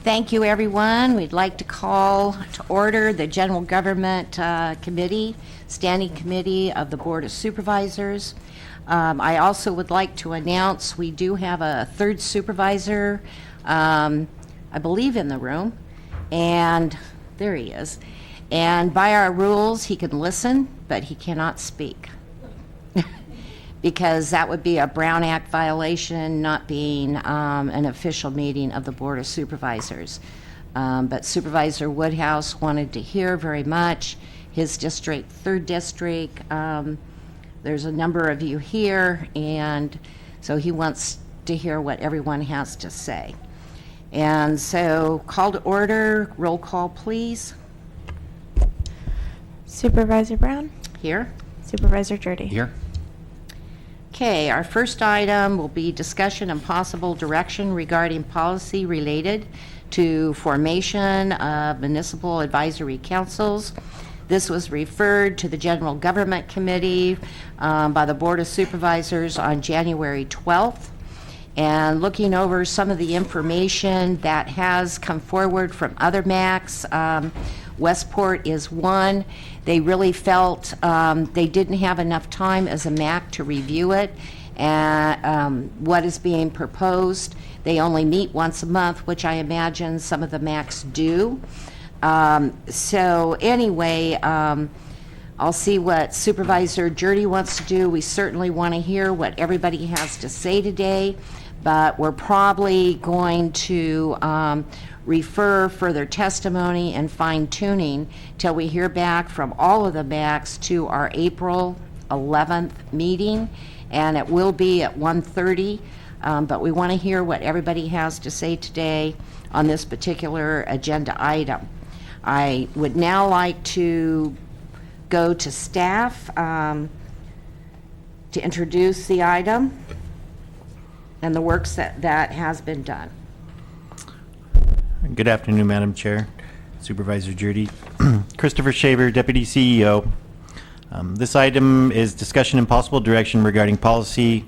Thank you, everyone. We'd like to call to order the General Government Committee, Standing Committee of the Board of Supervisors. I also would like to announce we do have a third supervisor, I believe, in the room, and there he is. And by our rules, he can listen, but he cannot speak. Because that would be a Brown Act violation, not being an official meeting of the Board of Supervisors. But Supervisor Woodhouse wanted to hear very much. His district, 3rd District, there's a number of you here, and so he wants to hear what everyone has to say. And so, call to order, roll call, please. Supervisor Brown? Here. Supervisor Jurdy? Here. Okay, our first item will be discussion and possible direction regarding policy related to formation of municipal advisory councils. This was referred to the General Government Committee by the Board of Supervisors on January 12th. And looking over some of the information that has come forward from other MACs, Westport is one. They really felt they didn't have enough time as a MAC to review it and what is being proposed. They only meet once a month, which I imagine some of the MACs do. So anyway, I'll see what Supervisor Jurdy wants to do. We certainly want to hear what everybody has to say today, but we're probably going to refer further testimony and fine-tuning till we hear back from all of the MACs to our April 11th meeting, and it will be at 1:30, but we want to hear what everybody has to say today on this particular agenda item. I would now like to go to staff to introduce the item and the works that has been done. Good afternoon, Madam Chair, Supervisor Jurdy. Christopher Shaver, Deputy CEO. This item is discussion and possible direction regarding policy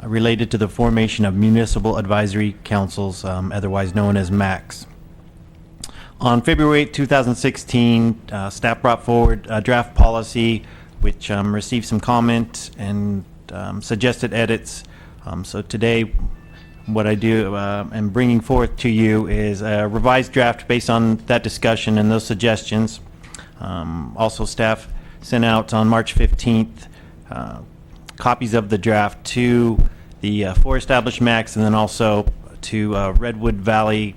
related to the formation of municipal advisory councils, otherwise known as MACs. On February 8, 2016, staff brought forward a draft policy which received some comment and suggested edits. So today, what I do and bringing forth to you is a revised draft based on that discussion and those suggestions. Also, staff sent out on March 15th copies of the draft to the 4 established MACs and then also to Redwood Valley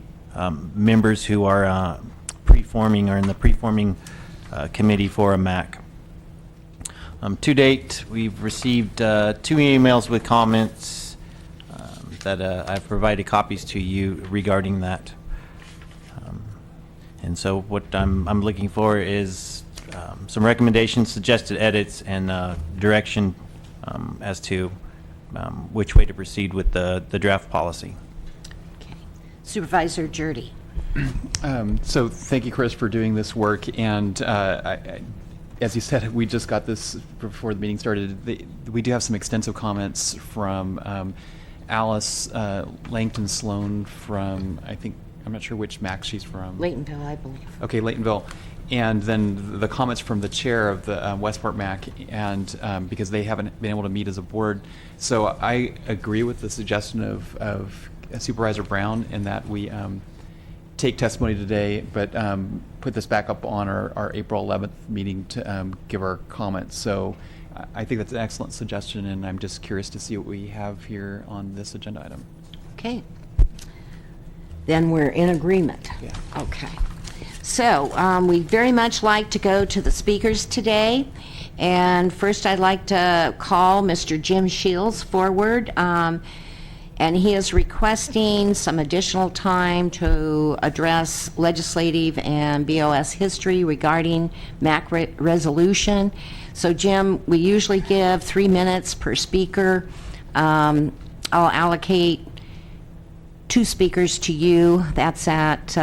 members who are preforming or in the preforming committee for a MAC. To date, we've received 2 emails with comments that I've provided copies to you regarding that. And so what I'm looking for is some recommendations, suggested edits, and direction as to which way to proceed with the draft policy. Okay. Supervisor Jurdy. So thank you, Chris, for doing this work. And as you said, we just got this before the meeting started. We do have some extensive comments from Alice Langton Sloan from, I'm not sure which MAC she's from. Laytonville, I believe. Okay, Laytonville. And then the comments from the chair of the Westport MAC, and because they haven't been able to meet as a board. So I agree with the suggestion of Supervisor Brown in that we take testimony today, but put this back up on our April 11th meeting to give our comments. So I think that's an excellent suggestion, and I'm just curious to see what we have here on this agenda item. Okay. Then we're in agreement. Yeah. Okay. So we'd very much like to go to the speakers today. And first I'd like to call Mr. Jim Shields forward. And he is requesting some additional time to address legislative and BOS history regarding MAC resolution. So Jim, we usually give 3 minutes per speaker. I'll allocate 2 speakers to you. That's at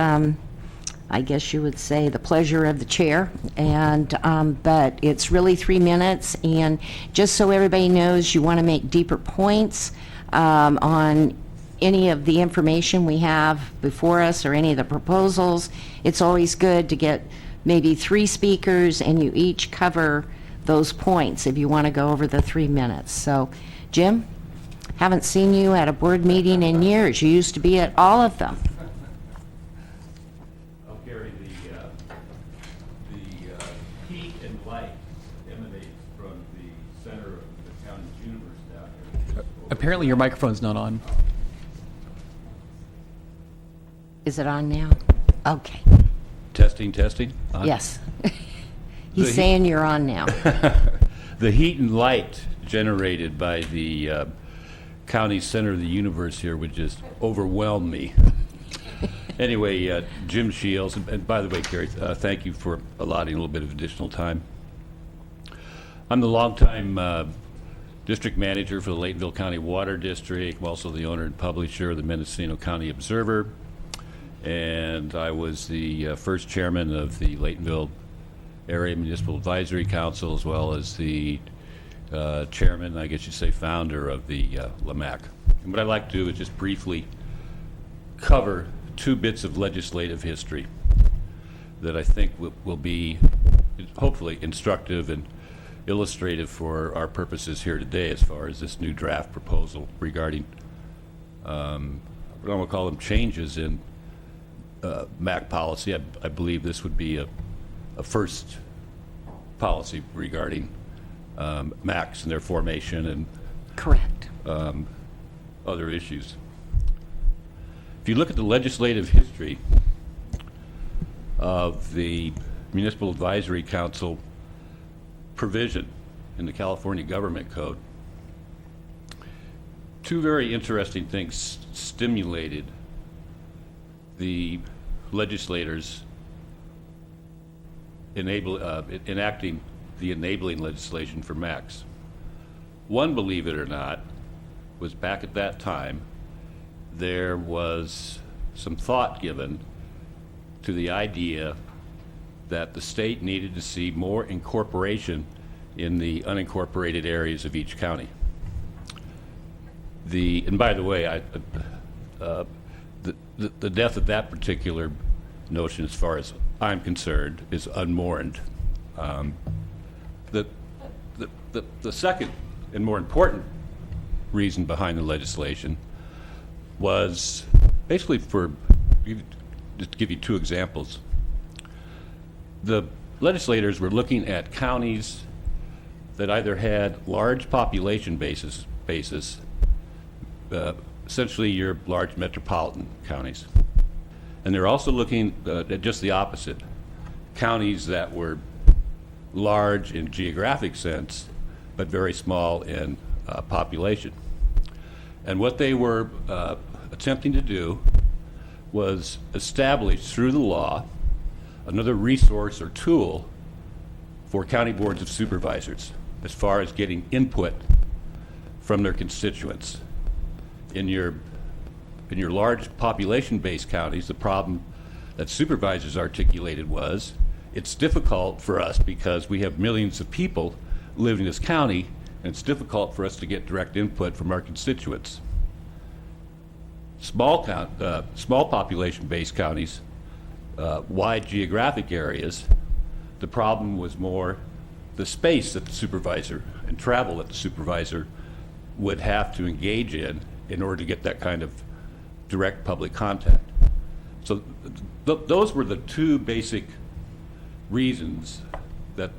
I guess you would say, the pleasure of the chair. And, but it's really 3 minutes. And just so everybody knows, you want to make deeper points on any of the information we have before us or any of the proposals. It's always good to get maybe 3 speakers and you each cover those points if you want to go over the 3 minutes. So, Jim, haven't seen you at a board meeting in years. You used to be at all of them. I'll carry the heat and light emanates from the center of the county's universe down here. Apparently your microphone's not on. Is it on now? Okay. Testing, testing. On. Yes. He's The- saying you're on now. The heat and light generated by the county center of the universe here would just overwhelm me. Anyway, Jim Shields, and by the way, Carrie, thank you for allotting a little bit of additional time. I'm the longtime district manager for the Laytonville County Water District. I'm also the owner and publisher of the Mendocino County Observer. And I was the first chairman of the Laytonville Area Municipal Advisory Council, as well as the chairman, I guess you'd say founder of the LAMAC. And what I'd like to do is just briefly cover 2 bits of legislative history that I think will be hopefully instructive and illustrative for our purposes here today as far as this new draft proposal regarding what I'm going to call them changes in MAC policy. I believe this would be a first policy regarding MACs and their formation and Correct. other issues. If you look at the legislative history of the Municipal Advisory Council provision in the California Government Code, 2 very interesting things stimulated the legislators enacting the enabling legislation for MACs. One, believe it or not, was back at that time, there was some thought given to the idea that the state needed to see more incorporation in the unincorporated areas of each county. And by the way, the death of that particular notion, as far as I'm concerned, is unmourned. The second and more important reason behind the legislation was basically just to give you 2 examples. The legislators were looking at counties that either had large population bases, essentially your large metropolitan counties. And they're also looking at just the opposite, counties that were large in geographic sense, but very small in population. And what they were attempting to do was establish through the law another resource or tool for county boards of supervisors as far as getting input from their constituents. In your large population-based counties, the problem that supervisors articulated was it's difficult for us because we have millions of people living in this county, and it's difficult for us to get direct input from our constituents. Small population-based counties, wide geographic areas, the problem was more the space that the supervisor and travel that the supervisor would have to engage in order to get that kind of direct public contact. So those were the 2 basic reasons that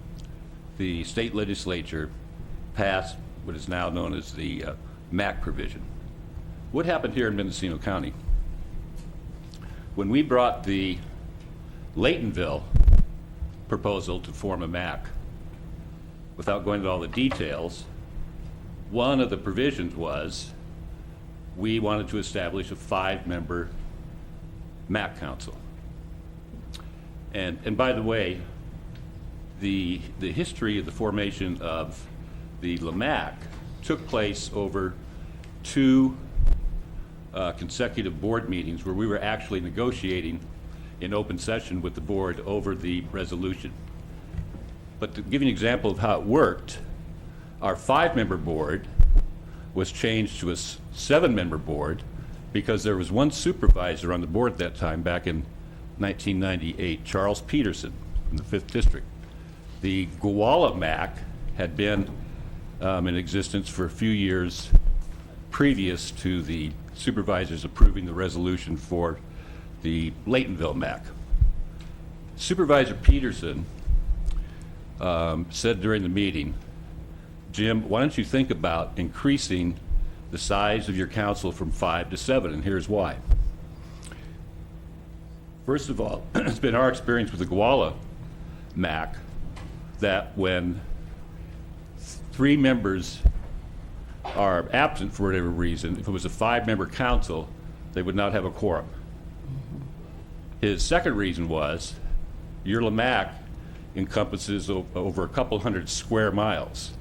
the state legislature passed what is now known as the MAC provision. What happened here in Mendocino County? When we brought the Laytonville proposal to form a MAC, without going into all the details, one of the provisions was we wanted to establish a 5-member MAC council. And by the way, the history of the formation of the LAMAC took place over 2 consecutive board meetings where we were actually negotiating in open session with the board over the resolution. But to give you an example of how it worked, our 5-member board was changed to a 7-member board because there was one supervisor on the board at that time, back in 1998, Charles Peterson from the 5th District. The Guala MAC had been in existence for a few years previous to the supervisors approving the resolution for the Laytonville MAC. Supervisor Peterson said during the meeting, "Jim, why don't you think about increasing the size of your council from 5 to 7, and here's why." First of all, it's been our experience with the Guala MAC that when 3 members are absent for whatever reason, if it was a 5-member council, they would not have a quorum. His second reason was your LAMAC encompasses over a couple hundred square miles.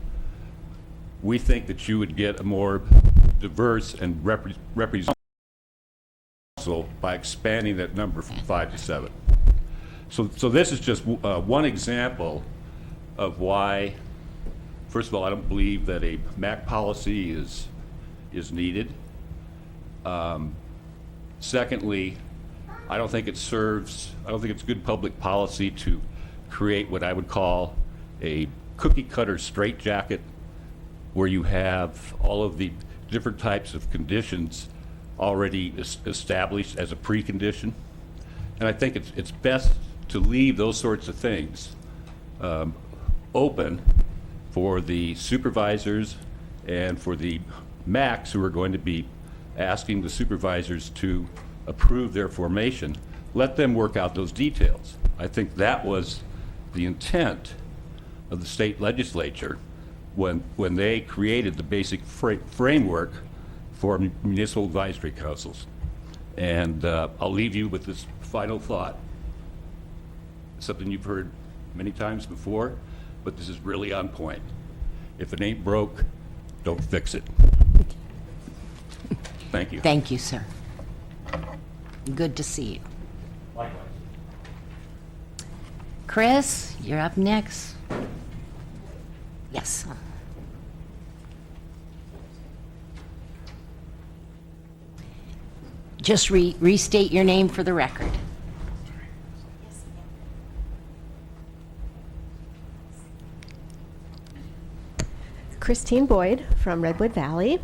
We think that you would get a more diverse and representative council by expanding that number from 5 to 7. So this is just one example of why, first of all, I don't believe that a MAC policy is needed. Secondly, I don't think it's good public policy to create what I would call a cookie cutter straitjacket where you have all of the different types of conditions already established as a precondition. And I think it's best to leave those sorts of things open for the supervisors and for the MACs who are going to be asking the supervisors to approve their formation. Let them work out those details. I think that was the intent of the state legislature when they created the basic framework for municipal advisory councils. And I'll leave you with this final thought. Something you've heard many times before, but this is really on point. If it ain't broke, don't fix it. Thank you. Thank you, sir. Good to see you. Likewise. Chris, you're up next. Yes. Just restate your name for the record. Christine Boyd from Redwood Valley.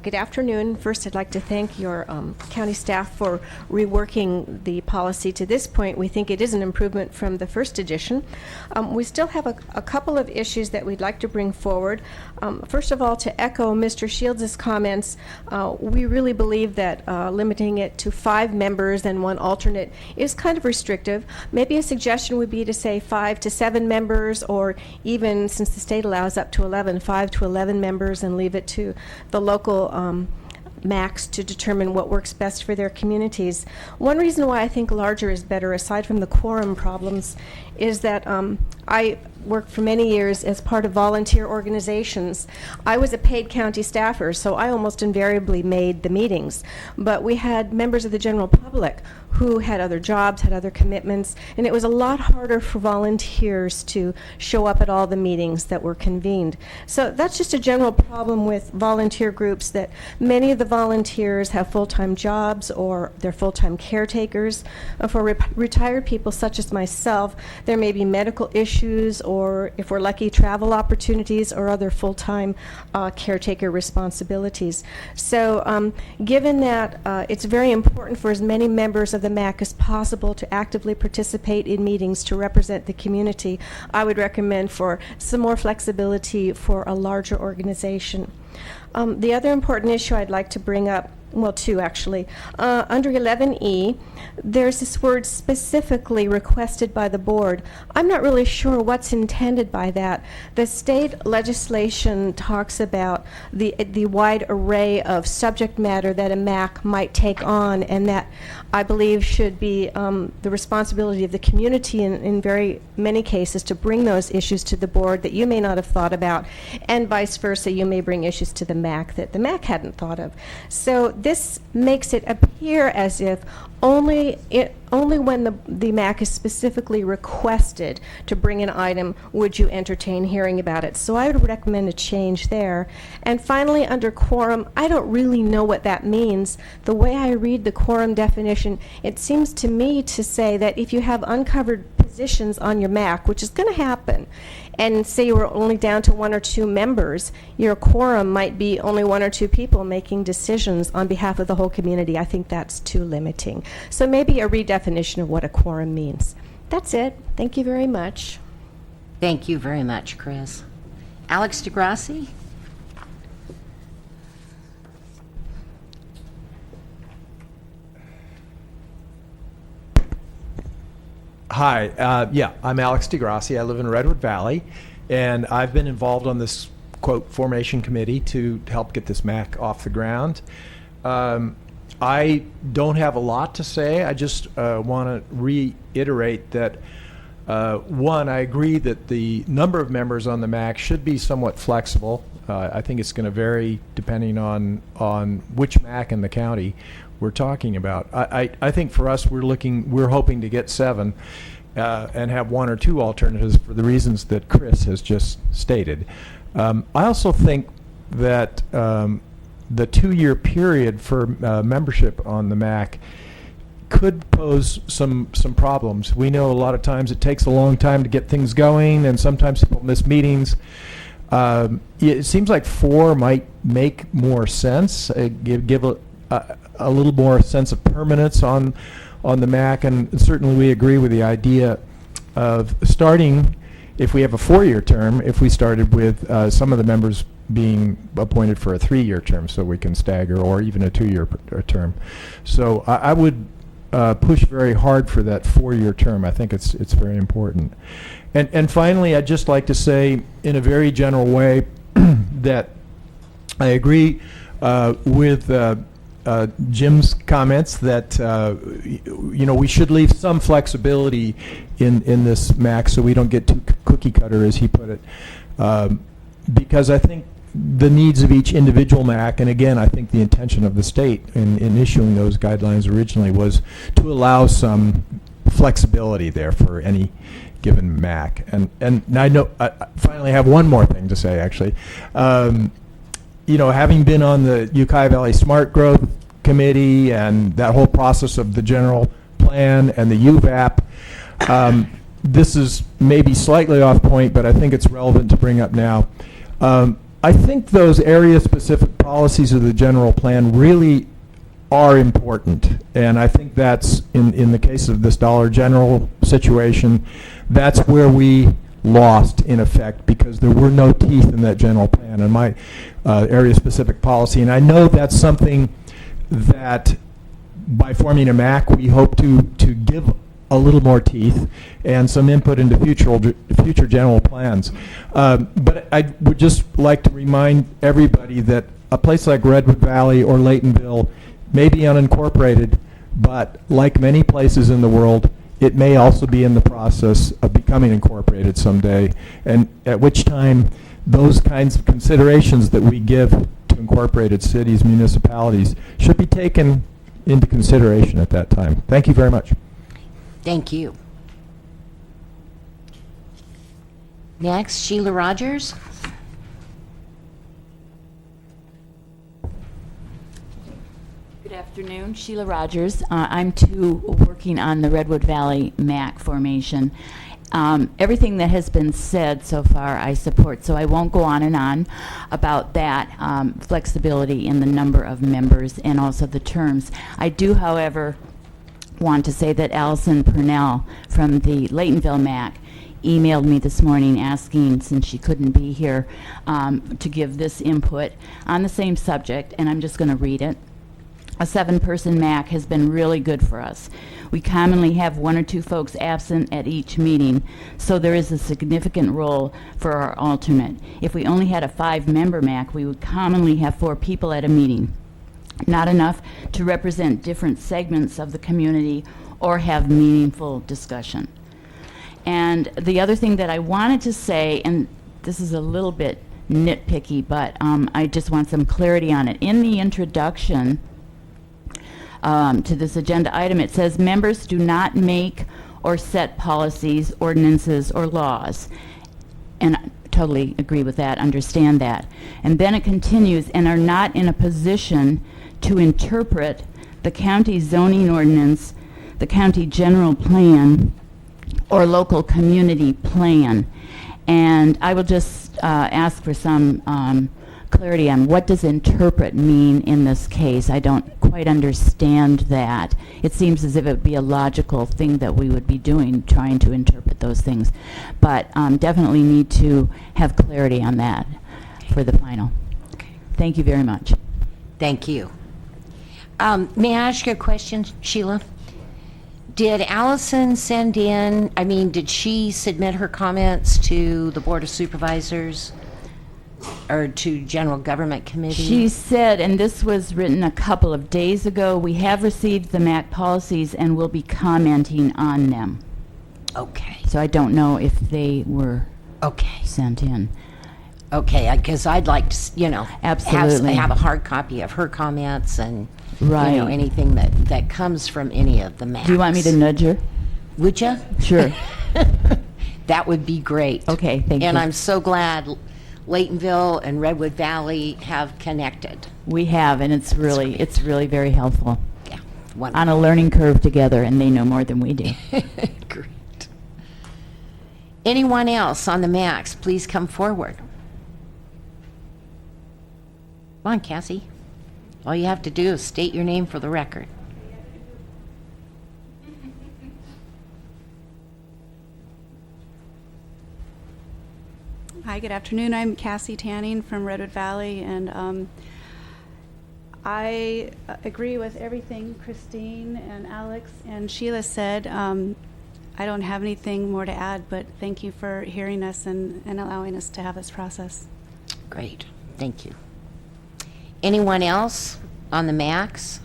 Good afternoon. First, I'd like to thank your county staff for reworking the policy to this point. We think it is an improvement from the first edition. We still have a couple of issues that we'd like to bring forward. First of all, to echo Mr. Shields' comments, we really believe that limiting it to 5 members and 1 alternate is kind of restrictive. Maybe a suggestion would be to say 5 to 7 members, or even, since the state allows up to 11, 5 to 11 members, and leave it to the local MACs to determine what works best for their communities. One reason why I think larger is better, aside from the quorum problems, is that I worked for many years as part of volunteer organizations. I was a paid county staffer, so I almost invariably made the meetings. But we had members of the general public who had other jobs, had other commitments, and it was a lot harder for volunteers to show up at all the meetings that were convened. So that's just a general problem with volunteer groups, that many of the volunteers have full-time jobs or they're full-time caretakers. For retired people such as myself, there may be medical issues, or if we're lucky, travel opportunities or other full-time caretaker responsibilities. So given that it's very important for as many members of the MAC as possible to actively participate in meetings to represent the community, I would recommend for some more flexibility for a larger organization. The other important issue I'd like to bring up, well, 2 actually. Under 11E, there's this word specifically requested by the board. I'm not really sure what's intended by that. The state legislation talks about the wide array of subject matter that a MAC might take on, and that I believe should be the responsibility of the community in very many cases to bring those issues to the board that you may not have thought about, and vice versa, you may bring issues to the MAC that the MAC hadn't thought of. So this makes it appear as if only when the MAC is specifically requested to bring an item would you entertain hearing about it. So I would recommend a change there. And finally, under quorum, I don't really know what that means. The way I read the quorum definition, it seems to me to say that if you have uncovered positions on your MAC, which is going to happen, and say you were only down to 1 or 2 members, your quorum might be only 1 or 2 people making decisions on behalf of the whole community. I think that's too limiting. So maybe a redefinition of what a quorum means. That's it. Thank you very much. Thank you very much, Chris. Alex DeGrassi? Hi, I'm Alex DeGrassi. I live in Redwood Valley, and I've been involved on this, quote, formation committee to help get this MAC off the ground. I don't have a lot to say. I just want to reiterate that, one, I agree that the number of members on the MAC should be somewhat flexible. I think it's going to vary depending on which MAC in the county we're talking about. I think for us, we're hoping to get 7 and have 1 or 2 alternatives for the reasons that Chris has just stated. I also think that the 2-year period for membership on the MAC could pose some problems. We know a lot of times it takes a long time to get things going, and sometimes people miss meetings. It seems like 4 might make more sense, give a little more sense of permanence on the MAC, and certainly we agree with the idea of starting, if we have a 4-year term, if we started with some of the members being appointed for a 3-year term so we can stagger, or even a 2-year term. So I would push very hard for that 4-year term. I think it's very important. And finally, I'd just like to say in a very general way that I agree with Jim's comments that we should leave some flexibility in this MAC so we don't get too cookie cutter, as he put it, because I think the needs of each individual MAC, and again, I think the intention of the state in issuing those guidelines originally was to allow some flexibility there for any given MAC. And I know I finally have one more thing to say, actually. Having been on the Ukiah Valley Smart Growth Committee and that whole process of the general plan and the UVAP, this is maybe slightly off point, but I think it's relevant to bring up now. I think those area-specific policies of the general plan really are important, and I think that's, in the case of this Dollar General situation, that's where we lost, in effect, because there were no teeth in that general plan and my area-specific policy. And I know that's something that, by forming a MAC, we hope to give a little more teeth and some input into future general plans. But I would just like to remind everybody that a place like Redwood Valley or Laytonville may be unincorporated, but like many places in the world, it may also be in the process of becoming incorporated someday, and at which time those kinds of considerations that we give to incorporated cities, municipalities, should be taken into consideration at that time. Thank you very much. Thank you. Next, Sheila Rogers. Good afternoon, Sheila Rogers. I'm too working on the Redwood Valley MAC formation. Everything that has been said so far I support, so I won't go on and on about that flexibility in the number of members and also the terms. I do, however, want to say that Allison Purnell from the Laytonville MAC emailed me this morning asking, since she couldn't be here, to give this input on the same subject, and I'm just going to read it. A 7-person MAC has been really good for us. We commonly have 1 or 2 folks absent at each meeting, so there is a significant role for our alternate. If we only had a 5-member MAC, we would commonly have 4 people at a meeting. Not enough to represent different segments of the community or have meaningful discussion. And the other thing that I wanted to say, and this is a little bit nitpicky, but I just want some clarity on it. In the introduction to this agenda item. It says, members do not make or set policies, ordinances, or laws. And I totally agree with that, understand that. And then it continues, and are not in a position to interpret the county zoning ordinance, the county general plan, or local community plan. And I will just ask for some clarity on what does interpret mean in this case. I don't quite understand that. It seems as if it would be a logical thing that we would be doing, trying to interpret those things. But definitely need to have clarity on that for the final. Thank you very much. Thank you. May I ask you a question, Sheila? Did Allison send in, did she submit her comments to the Board of Supervisors or to General Government Committee? She said, and this was written a couple of days ago, we have received the MAC policies and will be commenting on them. Okay. So I don't know if they were Okay. sent in. Okay, because I'd like to, Absolutely. have a hard copy of her comments and, Right. anything that comes from any of the maps. Do you want me to nudge her? Would you? Sure. That would be great. Okay, thank And you. I'm so glad Laytonville and Redwood Valley have connected. We have, and it's really very helpful. Yeah, On wonderful. a learning curve together, and they know more than we do. Great. Anyone else on the max, please come forward. Come on, Cassie. All you have to do is state your name for the record. Hi, good afternoon. I'm Cassie Tanning from Redwood Valley, and I agree with everything Christine and Alex and Sheila said. I don't have anything more to add, but thank you for hearing us and allowing us to have this process. Great, thank you. Anyone else on the max?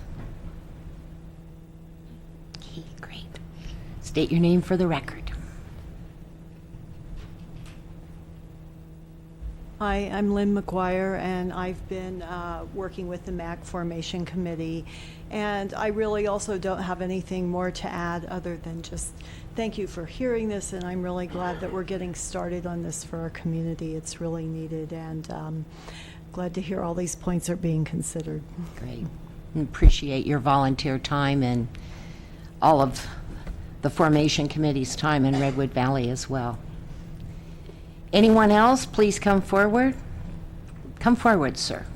Okay, great. State your name for the record. Hi, I'm Lynn McGuire, and I've been working with the MAC Formation Committee. And I really also don't have anything more to add other than just thank you for hearing this, and I'm really glad that we're getting started on this for our community. It's really needed, and glad to hear all these points are being considered. Great. Appreciate your volunteer time and all of the Formation Committee's time in Redwood Valley as well. Anyone else, please come forward. Come forward, sir.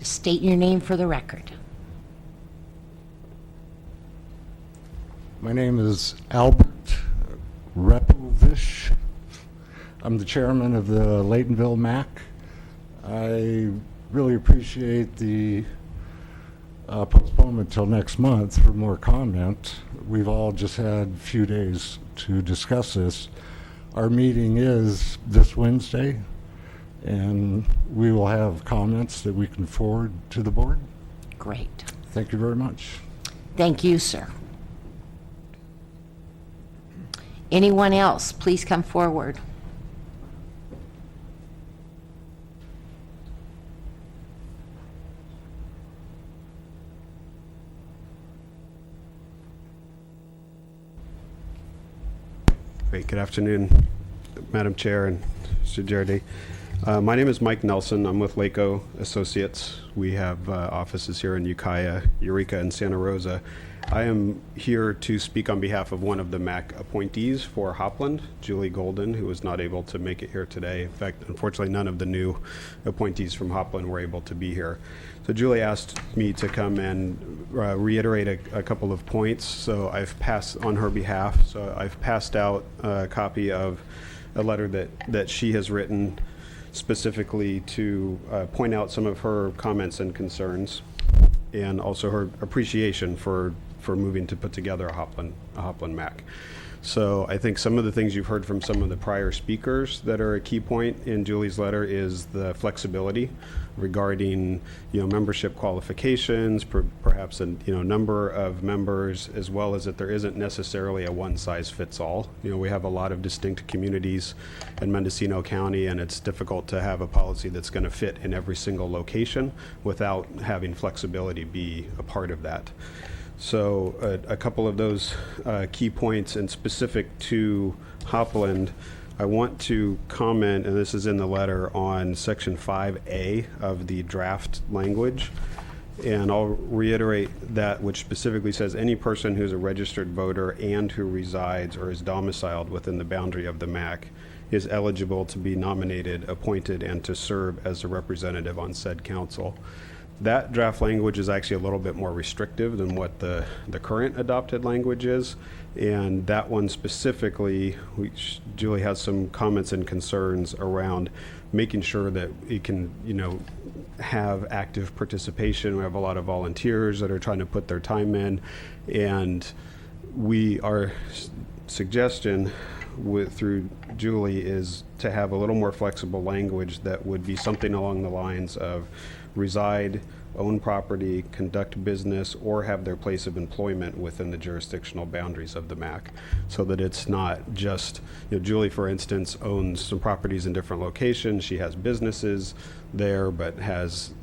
State your name for the record. My name is Albert Repovish. I'm the chairman of the Laytonville MAC. I really appreciate the postponement till next month for more comment. We've all just had a few days to discuss this. Our meeting is this Wednesday, and we will have comments that we can forward to the board. Great. Thank you very much. Thank you, sir. Anyone else, please come forward. Great. Good afternoon, Madam Chair and Mr. Jardy. My name is Mike Nelson. I'm with Laco Associates. We have offices here in Ukiah, Eureka, and Santa Rosa. I am here to speak on behalf of one of the MAC appointees for Hopland, Julie Golden, who was not able to make it here today. In fact, unfortunately, none of the new appointees from Hopland were able to be here. So Julie asked me to come and reiterate a couple of points. So I've passed on her behalf. So I've passed out a copy of a letter that she has written specifically to point out some of her comments and concerns, and also her appreciation for moving to put together a Hopland MAC. So I think some of the things you've heard from some of the prior speakers that are a key point in Julie's letter is the flexibility regarding, membership qualifications, perhaps a, number of members, as well as that there isn't necessarily a one-size-fits-all. We have a lot of distinct communities in Mendocino County, and it's difficult to have a policy that's going to fit in every single location without having flexibility be a part of that. So a couple of those key points, and specific to Hopland, I want to comment, and this is in the letter, on Section 5A of the draft language. And I'll reiterate that, which specifically says any person who's a registered voter and who resides or is domiciled within the boundary of the MAC is eligible to be nominated, appointed, and to serve as a representative on said council. That draft language is actually a little bit more restrictive than what the current adopted language is. And that one specifically, Julie has some comments and concerns around making sure that it can, have active participation. We have a lot of volunteers that are trying to put their time in. And our suggestion through Julie is to have a little more flexible language that would be something along the lines of reside, own property, conduct business, or have their place of employment within the jurisdictional boundaries of the MAC, so that it's not just, Julie, for instance, owns some properties in different locations. She has businesses there, but has,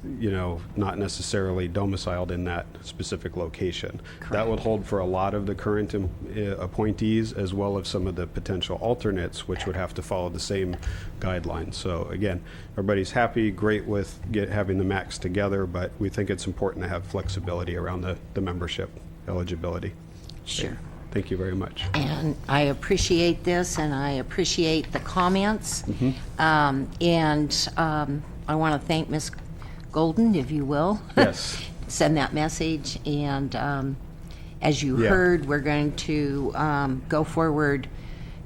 not necessarily domiciled in that specific location. Correct. That would hold for a lot of the current appointees, as well as some of the potential alternates, which would have to follow the same guidelines. So again, everybody's happy, great with having the MACs together, but we think it's important to have flexibility around the membership eligibility. Sure. Thank you very much. And I appreciate this, and I appreciate the comments. Mm-hmm. I want to thank Ms. Golden, if you will. Yes. Send that message. And as you heard, we're going to go forward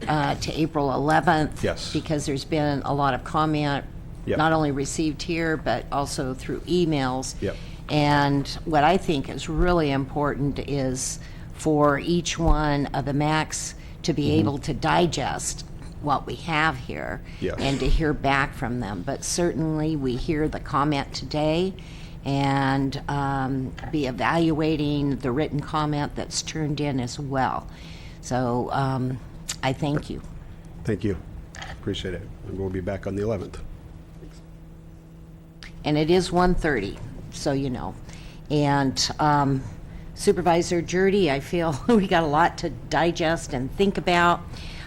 to April 11th. Yes. Because there's been a lot of comment, not only received here, but also through emails. Yep. And what I think is really important is for each one of the MACs to be able to digest what we have here and to hear back from them. But certainly we hear the comment today and be evaluating the written comment that's turned in as well. So I thank you. Thank you. Appreciate it. And we'll be back on the 11th. And it is 1:30, so you know. And Supervisor Jurdy, I feel we got a lot to digest and think about.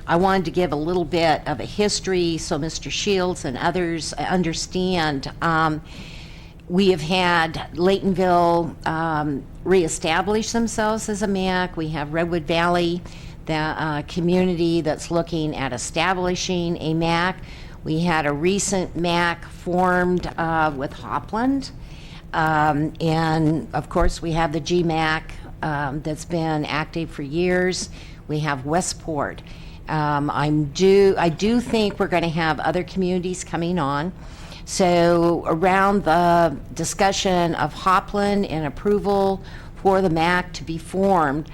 I wanted to give a little bit of a history so Mr. Shields and others understand. We have had Laytonville reestablish themselves as a MAC. We have Redwood Valley, the community that's looking at establishing a MAC. We had a recent MAC formed with Hopland. And of course, we have the GMAC that's been active for years. We have Westport. I do think we're going to have other communities coming on. So around the discussion of Hopland and approval for the MAC to be formed,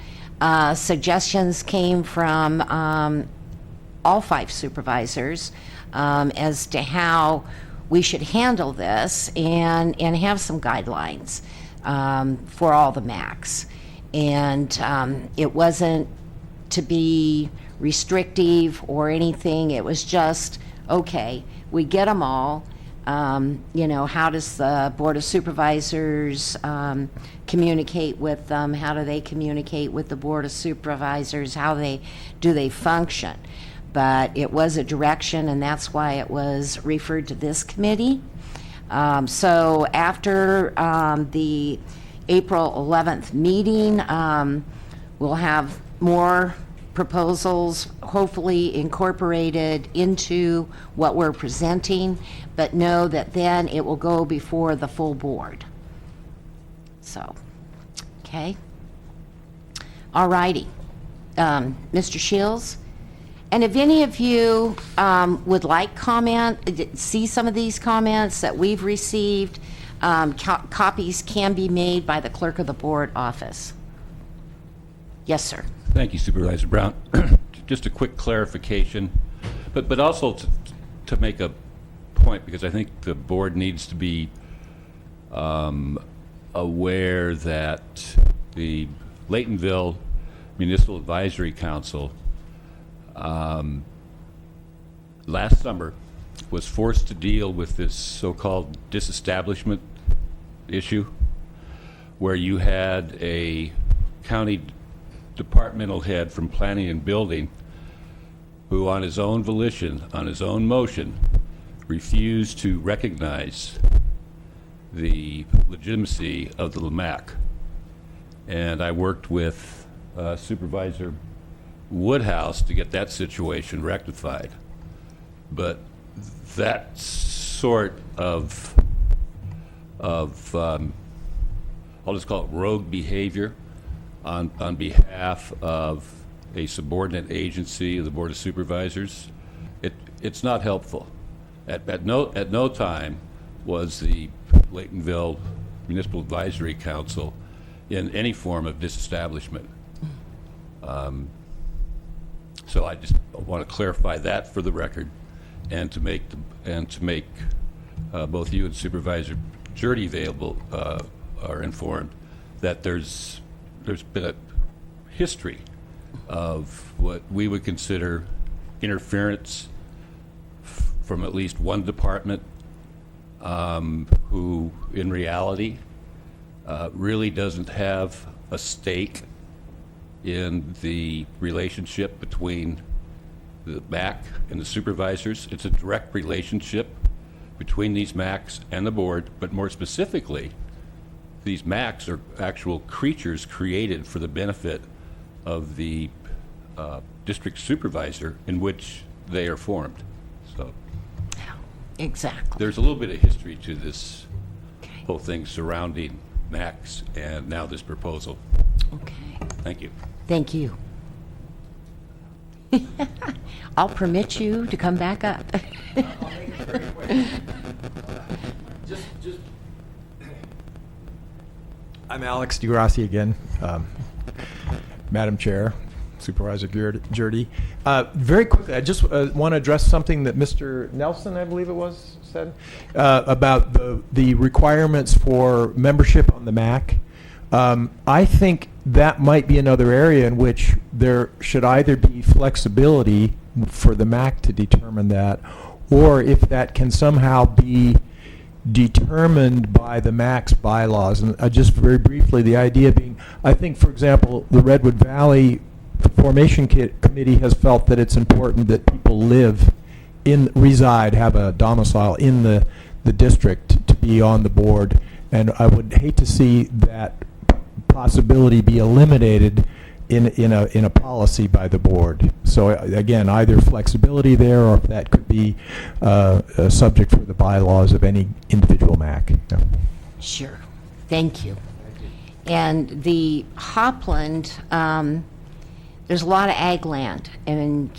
suggestions came from all 5 supervisors as to how we should handle this and have some guidelines for all the MACs. And it wasn't to be restrictive or anything. It was just, okay, we get them all. How does the Board of Supervisors communicate with them? How do they communicate with the Board of Supervisors? How do they function? But it was a direction, and that's why it was referred to this committee. So after the April 11th meeting, we'll have more proposals hopefully incorporated into what we're presenting, but know that then it will go before the full board. So, okay. All righty. Mr. Shields? And if any of you would like see some of these comments that we've received, copies can be made by the clerk of the board office. Yes, sir. Thank you, Supervisor Brown. just a quick clarification, but also to make a point, because I think the board needs to be aware that the Laytonville Municipal Advisory Council last summer was forced to deal with this so-called disestablishment issue, where you had a county departmental head from planning and building who, on his own volition, on his own motion, refused to recognize the legitimacy of the LMAC. And I worked with Supervisor Woodhouse to get that situation rectified. But that sort of I'll just call it rogue behavior on behalf of a subordinate agency, the Board of Supervisors, it's not helpful. At no time was the Laytonville Municipal Advisory Council in any form of disestablishment. So I just want to clarify that for the record, and to make both you and Supervisor Jurdy available are informed that there's been a history of what we would consider interference from at least one department who in reality really doesn't have a stake in the relationship between the MAC and the supervisors. It's a direct relationship between these MACs and the board, but more specifically, these MACs are actual creatures created for the benefit of the district supervisor in which they are formed. So Exactly. there's a little bit of history to this whole thing surrounding MACs and now this proposal. Okay. Thank you. Thank you. I'll permit you to come back up. I'm Alex DeGrassi again, Madam Chair, Supervisor Jurdy. Very quickly, I just want to address something that Mr. Nelson, I believe it was, said about the requirements for membership on the MAC. I think that might be another area in which there should either be flexibility for the MAC to determine that, or if that can somehow be determined by the MAC's bylaws. And just very briefly, the idea being, I think, for example, the Redwood Valley Formation Committee has felt that it's important that people reside, have a domicile in the district to be on the board. And I would hate to see that possibility be eliminated in a policy by the board. So again, either flexibility there, or if that could be a subject for the bylaws of any individual MAC. Yeah. Sure. Thank you. And the Hopland, there's a lot of ag land, and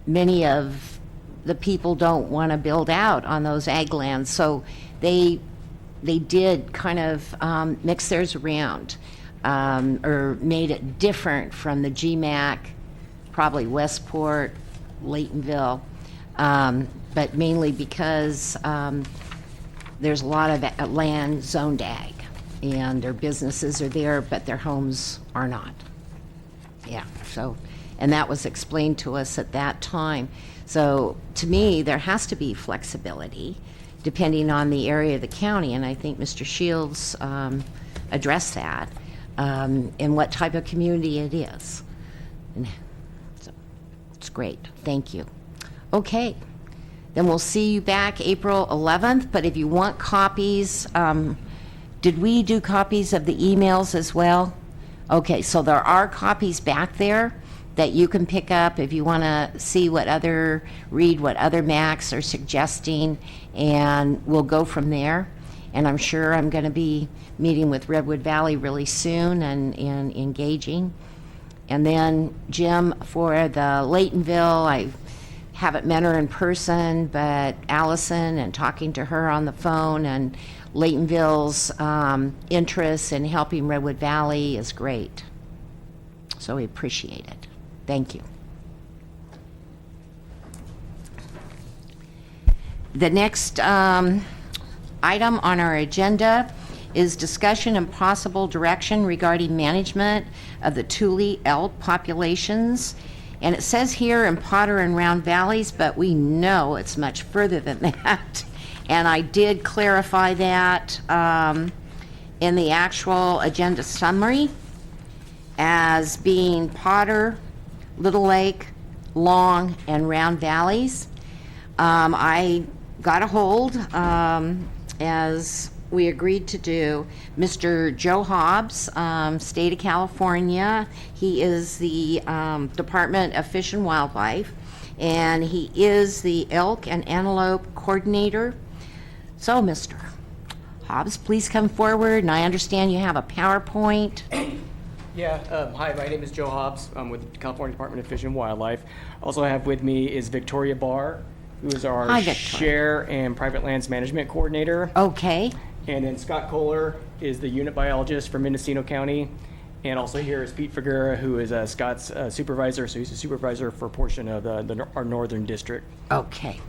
many of the people don't want to build out on those ag lands, so they did kind of mix theirs around, or made it different from the GMAC, probably Westport, Laytonville, but mainly because there's a lot of land zoned ag, and their businesses are there, but their homes are not. Yeah, so, and that was explained to us at that time. So to me, there has to be flexibility depending on the area of the county, and I think Mr. Shields addressed that, and what type of community it is. And so it's great. Thank you. Okay, then we'll see you back April 11th, but if you want copies, did we do copies of the emails as well? Okay, so there are copies back there that you can pick up if you want to read what other MACs are suggesting, and we'll go from there. And I'm sure I'm going to be meeting with Redwood Valley really soon and engaging. And then Jim, for the Laytonville, I haven't met her in person, but Allison, and talking to her on the phone, and Laytonville's interest in helping Redwood Valley is great. So we appreciate it. Thank you. The next item on our agenda is discussion and possible direction regarding management of the Tule elk populations. And it says here in Potter and Round Valleys, but we know it's much further than that. And I did clarify that in the actual agenda summary as being Potter, Little Lake, Long, and Round Valleys. I got a hold, as we agreed to do, Mr. Joe Hobbs, State of California. He is the Department of Fish and Wildlife, and he is the Elk and Antelope Coordinator. So, Mr. Hobbs, please come forward, and I understand you have a PowerPoint. Yeah, hi, my name is Joe Hobbs. I'm with the California Department of Fish and Wildlife. Also have with me is Victoria Barr, who is our Hi, Victoria. Share and Private Lands Management Coordinator. Okay. And then Scott Kohler is the unit biologist for Mendocino County. And also here is Pete Figuera, who is Scott's supervisor. So he's a supervisor for a portion of our northern district. Okay.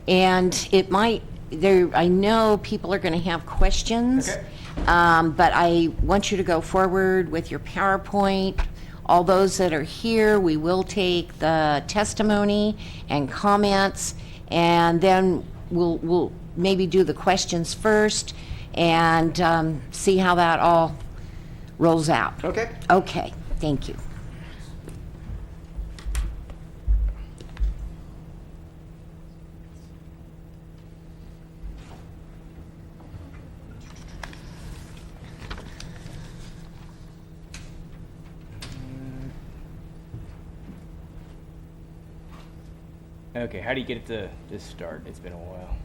And it might, I know people are going to have questions. Okay. But I want you to go forward with your PowerPoint. All those that are here, we will take the testimony and comments, and then we'll maybe do the questions first and see how that all rolls out. Okay. Okay, thank you. Okay, how do you get it to this start? It's been a while.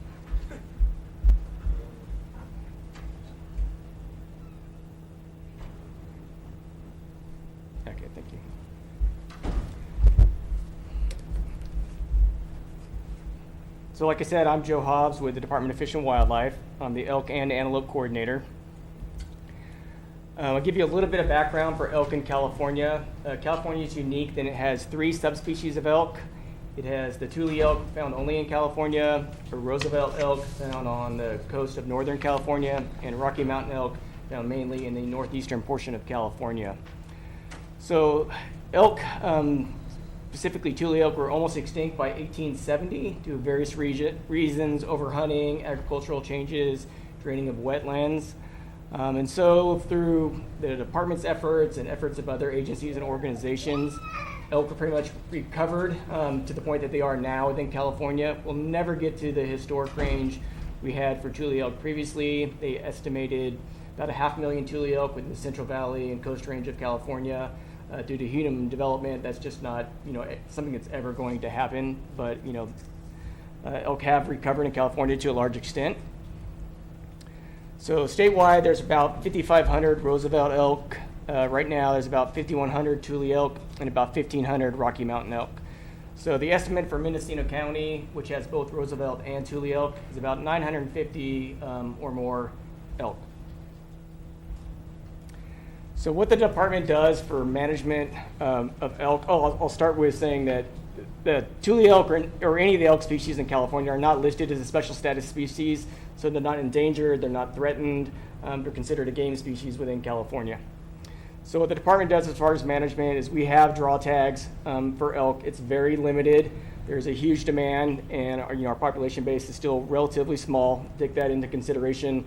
Okay, thank you. So like I said, I'm Joe Hobbs with the Department of Fish and Wildlife. I'm the Elk and Antelope Coordinator. I'll give you a little bit of background for elk in California. California is unique, then it has 3 subspecies of elk. It has the Tule elk, found only in California, a Roosevelt elk, found on the coast of Northern California, and Rocky Mountain elk, found mainly in the northeastern portion of California. So elk, specifically Tule elk, were almost extinct by 1870 due to various reasons: overhunting, agricultural changes, draining of wetlands. And so through the department's efforts and efforts of other agencies and organizations, elk were pretty much recovered to the point that they are now within California. We'll never get to the historic range we had for Tule elk previously. They estimated about 500,000 Tule elk within the Central Valley and Coast Range of California. Due to human development, that's just not something that's ever going to happen. But elk have recovered in California to a large extent. So statewide, there's about 5,500 Roosevelt elk. Right now, there's about 5,100 Tule elk and about 1,500 Rocky Mountain elk. So the estimate for Mendocino County, which has both Roosevelt and Tule elk, is about 950 or more elk. So what the department does for management of elk, I'll start with saying that the Tule elk or any of the elk species in California are not listed as a special status species, so they're not endangered, they're not threatened, they're considered a game species within California. So what the department does as far as management is we have draw tags for elk. It's very limited. There's a huge demand, and our population base is still relatively small. Take that into consideration.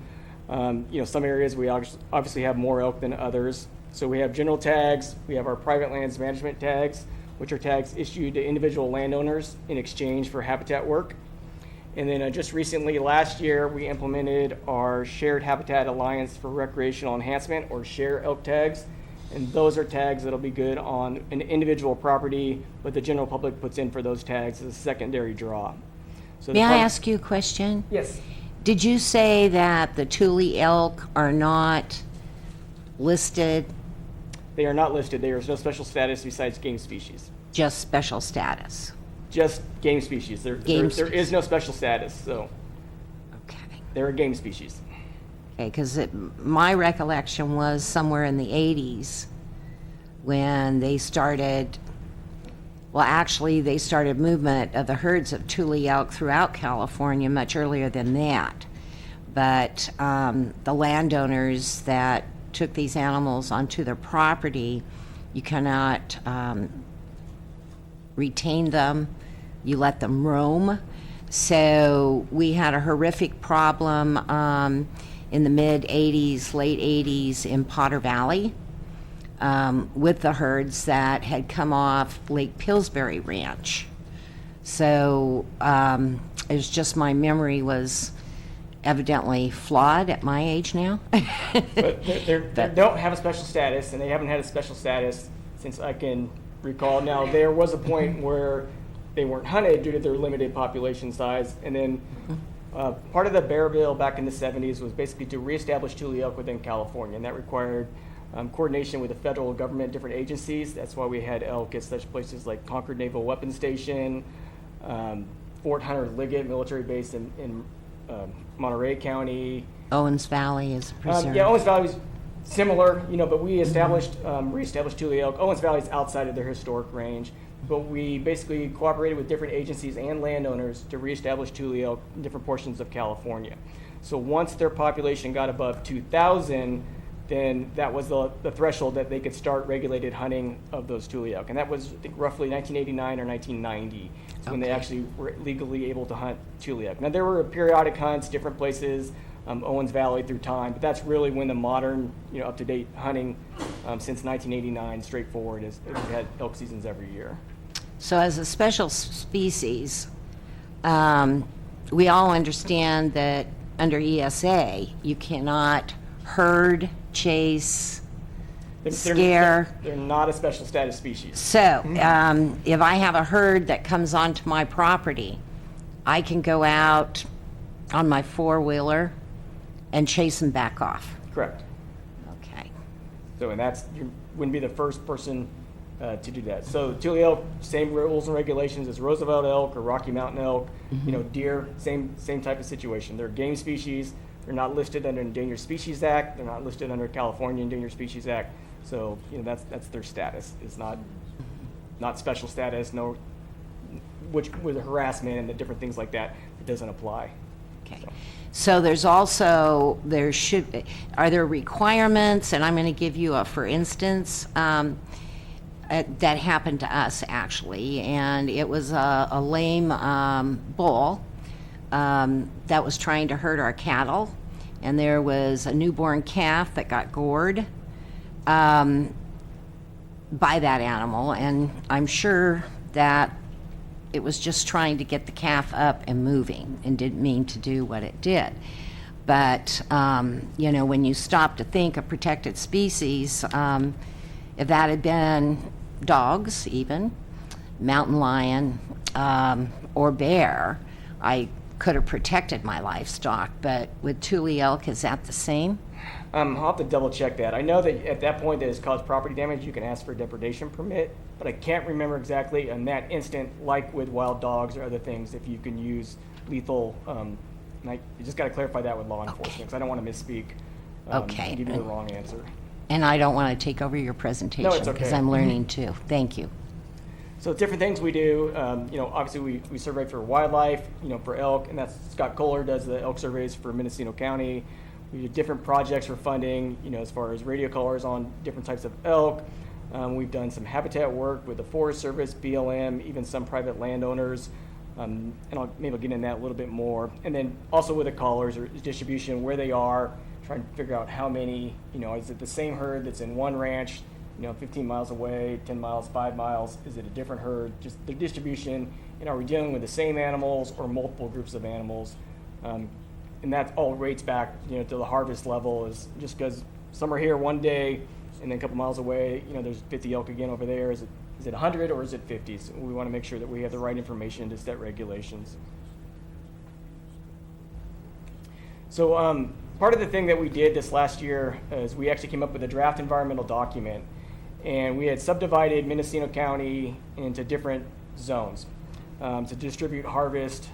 Some areas we obviously have more elk than others. So we have general tags. We have our private lands management tags, which are tags issued to individual landowners in exchange for habitat work. And then just recently, last year, we implemented our Shared Habitat Alliance for Recreational Enhancement, or SHARE elk tags. And those are tags that'll be good on an individual property, but the general public puts in for those tags as a secondary draw. So May I ask you a question? Yes. Did you say that the Tule elk are not listed, They are not listed. There is no special status besides game species. just special status? Just game species. There is no special status, so Okay. they're a game species. Okay, because my recollection was somewhere in the 80s when they started Well, actually, they started movement of the herds of Tule elk throughout California much earlier than that. But the landowners that took these animals onto their property, you cannot retain them. You let them roam. So we had a horrific problem in the mid-'80s, late '80s in Potter Valley with the herds that had come off Lake Pillsbury Ranch. So it was just my memory was evidently flawed at my age now. But they don't have a special status, and they haven't had a special status since I can recall. Now, there was a point where they weren't hunted due to their limited population size, and then part of the bear bill back in the 70s was basically to reestablish Tule elk within California, and that required coordination with the federal government, different agencies. That's why we had elk at such places like Concord Naval Weapons Station, Fort Hunter Liggett military base in Monterey County. Owens Valley is a preserve. Yeah, Owens Valley was similar, but we reestablished Tule elk. Owens Valley is outside of their historic range, but we basically cooperated with different agencies and landowners to reestablish Tule elk in different portions of California. So once their population got above 2,000, then that was the threshold that they could start regulated hunting of those Tule elk. And that was, I think, roughly 1989 or 1990, when they actually were legally able to hunt Tule elk. Now, there were periodic hunts, different places, Owens Valley through time, but that's really when the modern, up-to-date hunting since 1989, straightforward, is we've had elk seasons every year. So as a special species, we all understand that under ESA, you cannot herd, chase, scare. They're not a special status species. So if I have a herd that comes onto my property, I can go out on my four-wheeler and chase them back off. Correct. Okay. So, and you wouldn't be the first person to do that. So Tule elk, same rules and regulations as Roosevelt elk or Rocky Mountain elk. Deer, same type of situation. They're game species. They're not listed under Endangered Species Act. They're not listed under California Endangered Species Act. So that's their status. It's not special status. No, which with harassment and the different things like that, it doesn't apply. Okay. So there's also, are there requirements, and I'm going to give you a for instance, that happened to us actually, and it was a lame bull that was trying to herd our cattle, and there was a newborn calf that got gored by that animal, and I'm sure that it was just trying to get the calf up and moving and didn't mean to do what it did. But, when you stop to think of protected species, if that had been dogs even, mountain lion, or bear, I could have protected my livestock. But with Tule elk, is that the same? I'll have to double check that. I know that at that point that it's caused property damage, you can ask for a depredation permit, but I can't remember exactly in that instant, like with wild dogs or other things, if you can use lethal, and you just got to clarify that with law enforcement, because I don't want to misspeak and give you the wrong answer. And I don't want to take over your presentation. No, it's okay. Because I'm learning too. Thank you. So different things we do, obviously we survey for wildlife, for elk, and that's Scott Kohler does the elk surveys for Mendocino County. We do different projects for funding, as far as radio collars on different types of elk. We've done some habitat work with the Forest Service, BLM, even some private landowners, and maybe I'll get into that a little bit more. And then also with the collars or distribution, where they are, trying to figure out how many, is it the same herd that's in one ranch, 15 miles away, 10 miles, 5 miles? Is it a different herd? Just the distribution, and are we dealing with the same animals or multiple groups of animals? And that all rates back, to the harvest level, is just because some are here one day and then a couple miles away, there's 50 elk again over there. Is it 100 or is it 50? So we want to make sure that we have the right information to set regulations. So part of the thing that we did this last year is we actually came up with a draft environmental document, and we had subdivided Mendocino County into different zones to distribute harvest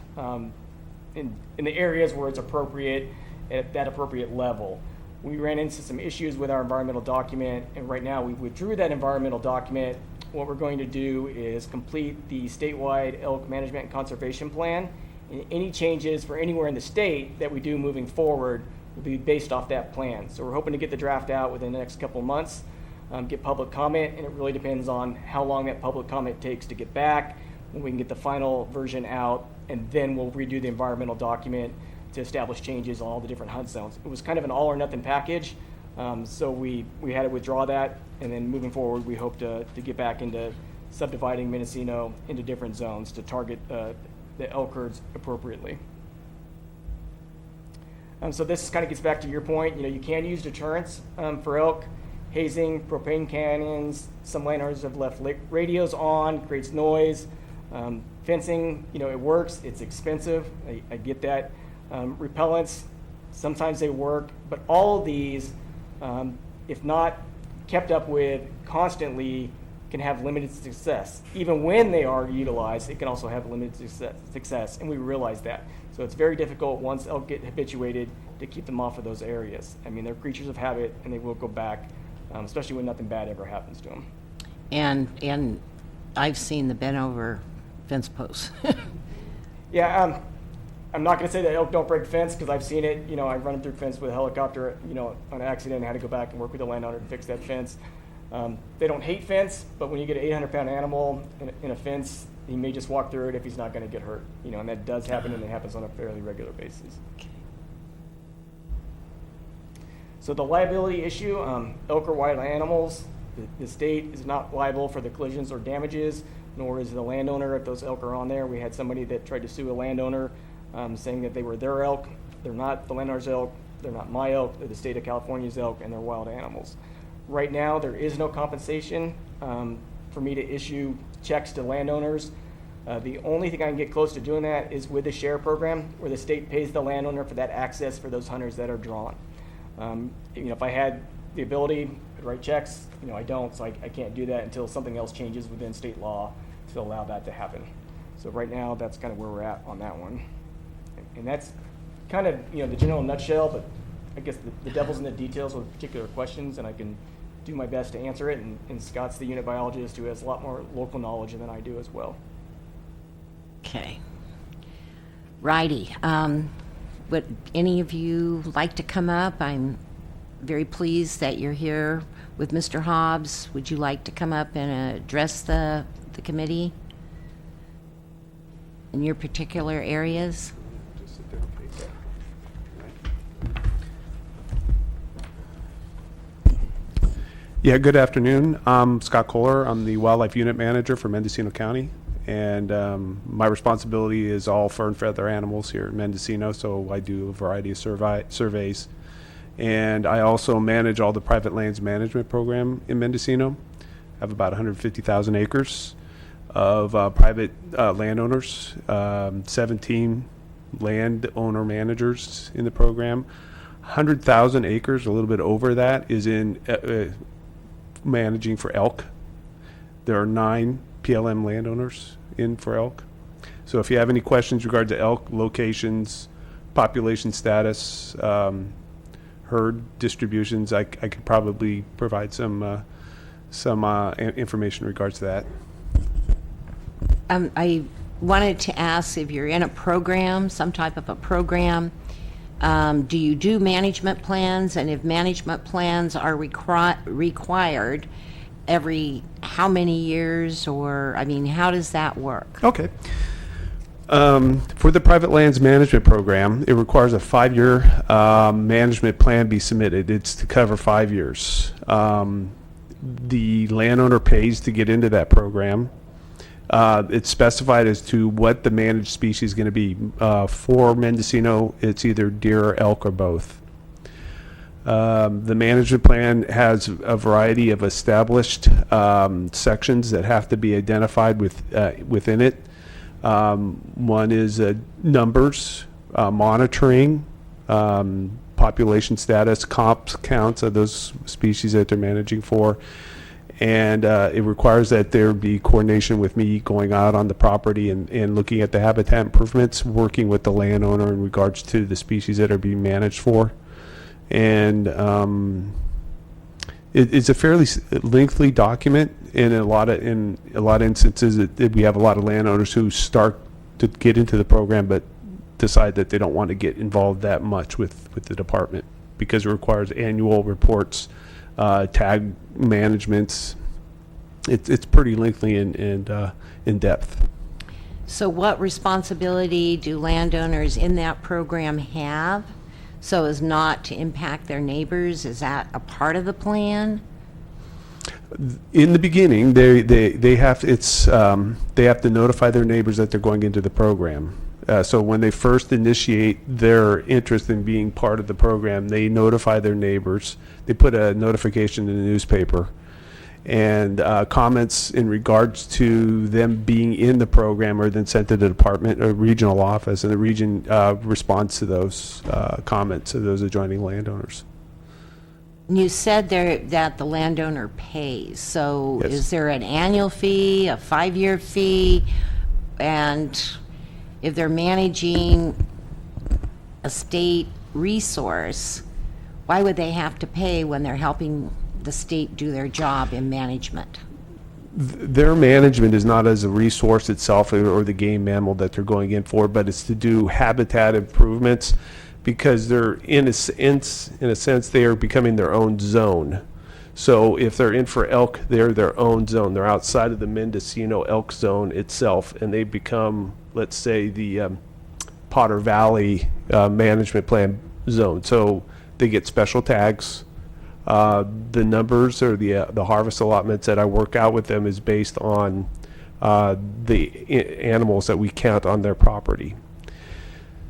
in the areas where it's appropriate at that appropriate level. We ran into some issues with our environmental document, and right now we withdrew that environmental document what we're going to do is complete the statewide elk management and conservation plan. And any changes for anywhere in the state that we do moving forward will be based off that plan. So we're hoping to get the draft out within the next couple of months, get public comment, and it really depends on how long that public comment takes to get back, when we can get the final version out, and then we'll redo the environmental document to establish changes on all the different hunt zones. It was kind of an all or nothing package, so we had to withdraw that, and then moving forward, we hope to get back into subdividing Mendocino into different zones to target the elk herds appropriately. So this kind of gets back to your point. You can use deterrence for elk, hazing, propane cannons. Some landowners have left radios on, creates noise. Fencing, it works. It's expensive. I get that. Repellents, sometimes they work, but all of these, if not kept up with constantly, can have limited success. Even when they are utilized, it can also have limited success, and we realize that. So it's very difficult once elk get habituated to keep them off of those areas. I mean, they're creatures of habit, and they will go back, especially when nothing bad ever happens to them. And I've seen the bent over fence posts. Yeah, I'm not going to say that elk don't break fence, because I've seen it. I've run through fence with a helicopter, on accident, and had to go back and work with the landowner to fix that fence. They don't hate fence, but when you get an 800-pound animal in a fence, he may just walk through it if he's not going to get hurt. And that does happen, and it happens on a fairly regular basis. Okay. So the liability issue, elk are wild animals. The state is not liable for the collisions or damages, nor is the landowner if those elk are on there. We had somebody that tried to sue a landowner saying that they were their elk. They're not the landowner's elk. They're not my elk. They're the state of California's elk, and they're wild animals. Right now, there is no compensation for me to issue checks to landowners. The only thing I can get close to doing that is with the share program, where the state pays the landowner for that access for those hunters that are drawn. If I had the ability to write checks, I don't, so I can't do that until something else changes within state law to allow that to happen. So right now, that's kind of where we're at on that one. And that's kind of, the general nutshell, but I guess the devil's in the details with particular questions, and I can do my best to answer it. And Scott's the unit biologist who has a lot more local knowledge than I do as well. Okay. Righty. Would any of you like to come up? I'm very pleased that you're here with Mr. Hobbs. Would you like to come up and address the committee in your particular areas? Yeah, good afternoon. I'm Scott Kohler. I'm the Wildlife Unit Manager for Mendocino County, and my responsibility is all fur and feather animals here in Mendocino, so I do a variety of surveys. And I also manage all the private lands management program in Mendocino. I have about 150,000 acres of private landowners, 17 landowner managers in the program. 100,000 acres, a little bit over that, is in managing for elk. There are 9 PLM landowners in for elk. So if you have any questions regarding to elk locations, population status, herd distributions, I could probably provide some information in regards to that. I wanted to ask if you're in a program, some type of a program, do you do management plans? And if management plans are required every how many years, or, how does that work? Okay. For the private lands management program, it requires a 5-year management plan be submitted. It's to cover 5 years. The landowner pays to get into that program. It's specified as to what the managed species is going to be. For Mendocino, it's either deer or elk or both. The management plan has a variety of established sections that have to be identified within it. One is numbers, monitoring, population status, counts of those species that they're managing for. And it requires that there be coordination with me going out on the property and looking at the habitat improvements, working with the landowner in regards to the species that are being managed for. And It's a fairly lengthy document, and in a lot of instances, we have a lot of landowners who start to get into the program, but decide that they don't want to get involved that much with the department because it requires annual reports, tag managements. It's pretty lengthy and in depth. So what responsibility do landowners in that program have so as not to impact their neighbors? Is that a part of the plan? In the beginning, they have to notify their neighbors that they're going into the program. So when they first initiate their interest in being part of the program, they notify their neighbors. They put a notification in the newspaper. And comments in regards to them being in the program are then sent to the department or regional office, and the region responds to those comments of those adjoining landowners. You said there that the landowner pays. So Yes. is there an annual fee, a 5-year fee? And if they're managing a state resource, why would they have to pay when they're helping the state do their job in management? Their management is not as a resource itself or the game mammal that they're going in for, but it's to do habitat improvements because they're in a sense they are becoming their own zone. So if they're in for elk, they're their own zone. They're outside of the Mendocino elk zone itself, and they become, let's say, the Potter Valley management plan zone. So they get special tags. The numbers or the harvest allotments that I work out with them is based on the animals that we count on their property.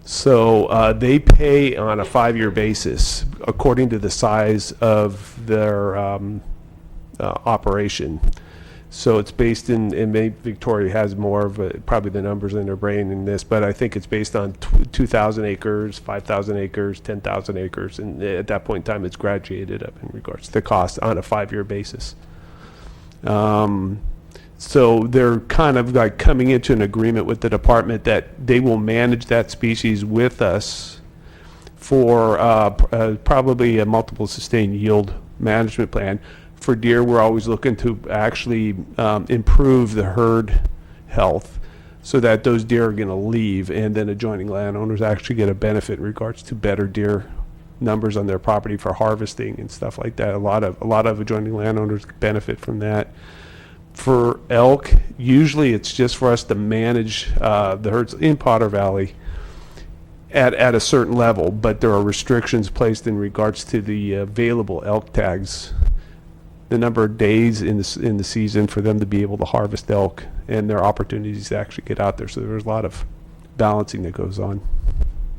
So they pay on a 5-year basis according to the size of their operation. So it's based in maybe Victoria has more of probably the numbers in their brain in this, but I think it's based on 2,000 acres, 5,000 acres, 10,000 acres, and at that point in time it's graduated up in regards to the cost on a 5-year basis. So they're kind of like coming into an agreement with the department that they will manage that species with us for probably a multiple sustained yield management plan. For deer, we're always looking to actually improve the herd health so that those deer are going to leave and then adjoining landowners actually get a benefit in regards to better deer numbers on their property for harvesting and stuff like that. A lot of adjoining landowners benefit from that. For elk, usually it's just for us to manage the herds in Potter Valley at a certain level, but there are restrictions placed in regards to the available elk tags, the number of days in the season for them to be able to harvest elk, and their opportunities to actually get out there. So there's a lot of balancing that goes on.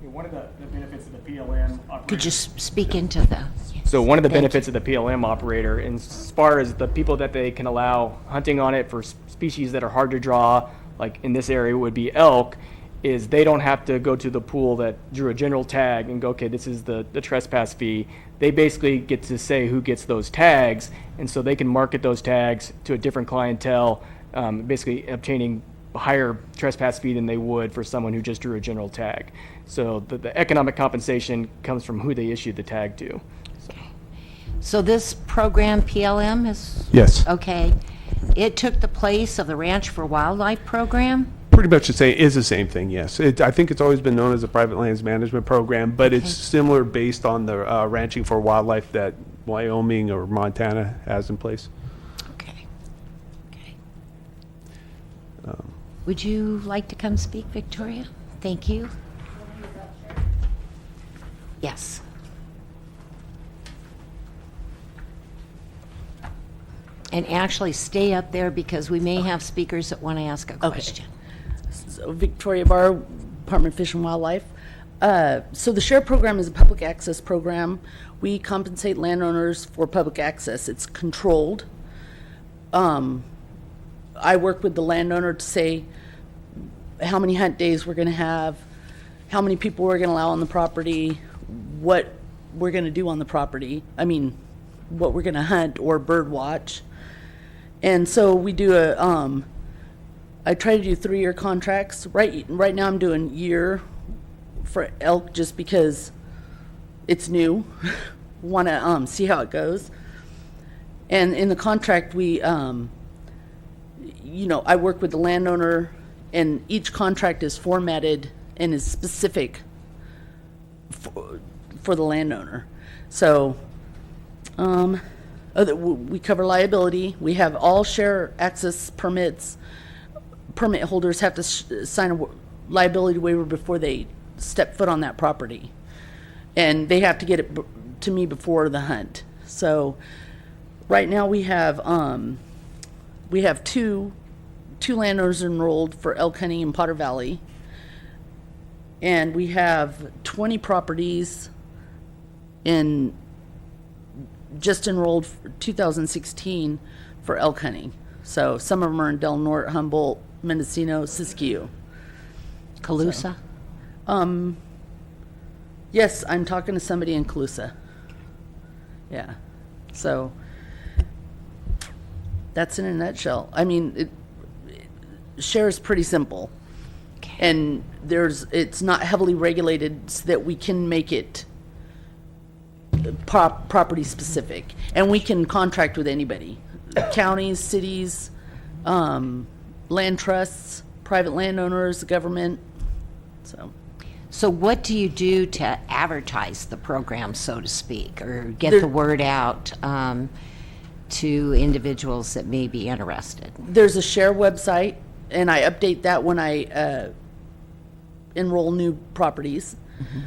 One of the benefits of the PLM operator. Could you speak into the... So one of the Thank benefits of the PLM operator, as far as the people that they can allow hunting on it for species that are hard to draw, like in this area would be elk, is they don't have to go to the pool that drew a general tag and go, okay, this is the trespass fee. They basically get to say who gets those tags, and so they can market those tags to a different clientele, basically obtaining a higher trespass fee than they would for someone who just drew a general tag. So the economic compensation comes from who they issued the tag to. So this program, PLM, is... Yes. Okay. It took the place of the Ranch for Wildlife program? Pretty much the same thing, yes. I think it's always been known as a private lands management program, but it's similar based on the ranching for wildlife that Wyoming or Montana has in place. Okay. Would you like to come speak, Victoria? Thank you. Yes. And actually stay up there because we may have speakers that want to ask a question. So Victoria Barr, Department of Fish and Wildlife. So the SHARE program is a public access program. We compensate landowners for public access. It's controlled. I work with the landowner to say how many hunt days we're going to have, how many people we're going to allow on the property, what we're going to do on the property. I mean, what we're going to hunt or bird watch. And so we do I try to do 3-year contracts. Right now I'm doing year for elk just because it's new. Want to see how it goes. And in the contract, we, I work with the landowner, and each contract is formatted and is specific for the landowner. So, we cover liability. We have all share access permits. Permit holders have to sign a liability waiver before they step foot on that property. And they have to get it to me before the hunt. So right now we have two landowners enrolled for elk hunting in Potter Valley. And we have 20 properties just enrolled for 2016 for elk hunting. So some of them are in Del Norte, Humboldt, Mendocino, Siskiyou. Colusa? Yes, I'm talking to somebody in Colusa. Yeah. So that's in a nutshell. I mean, share is pretty simple. Okay. And it's not heavily regulated so that we can make it property specific. And we can contract with anybody. Counties, cities, land trusts, private landowners, the government. So what do you do to advertise the program, so to speak, or get the word out to individuals that may be interested? There's a share website, and I update that when I enroll new properties. Mm-hmm.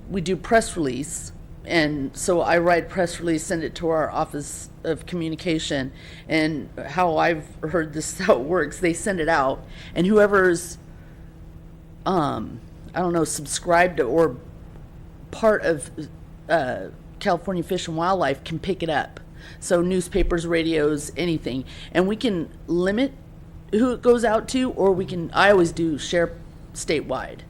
We do press release, and so I write press release, send it to our Office of Communication, and how I've heard this, how it works, they send it out, and whoever's subscribed to or part of California Fish and Wildlife can pick it up. So newspapers, radios, anything. And we can limit who it goes out to, or I always do share statewide.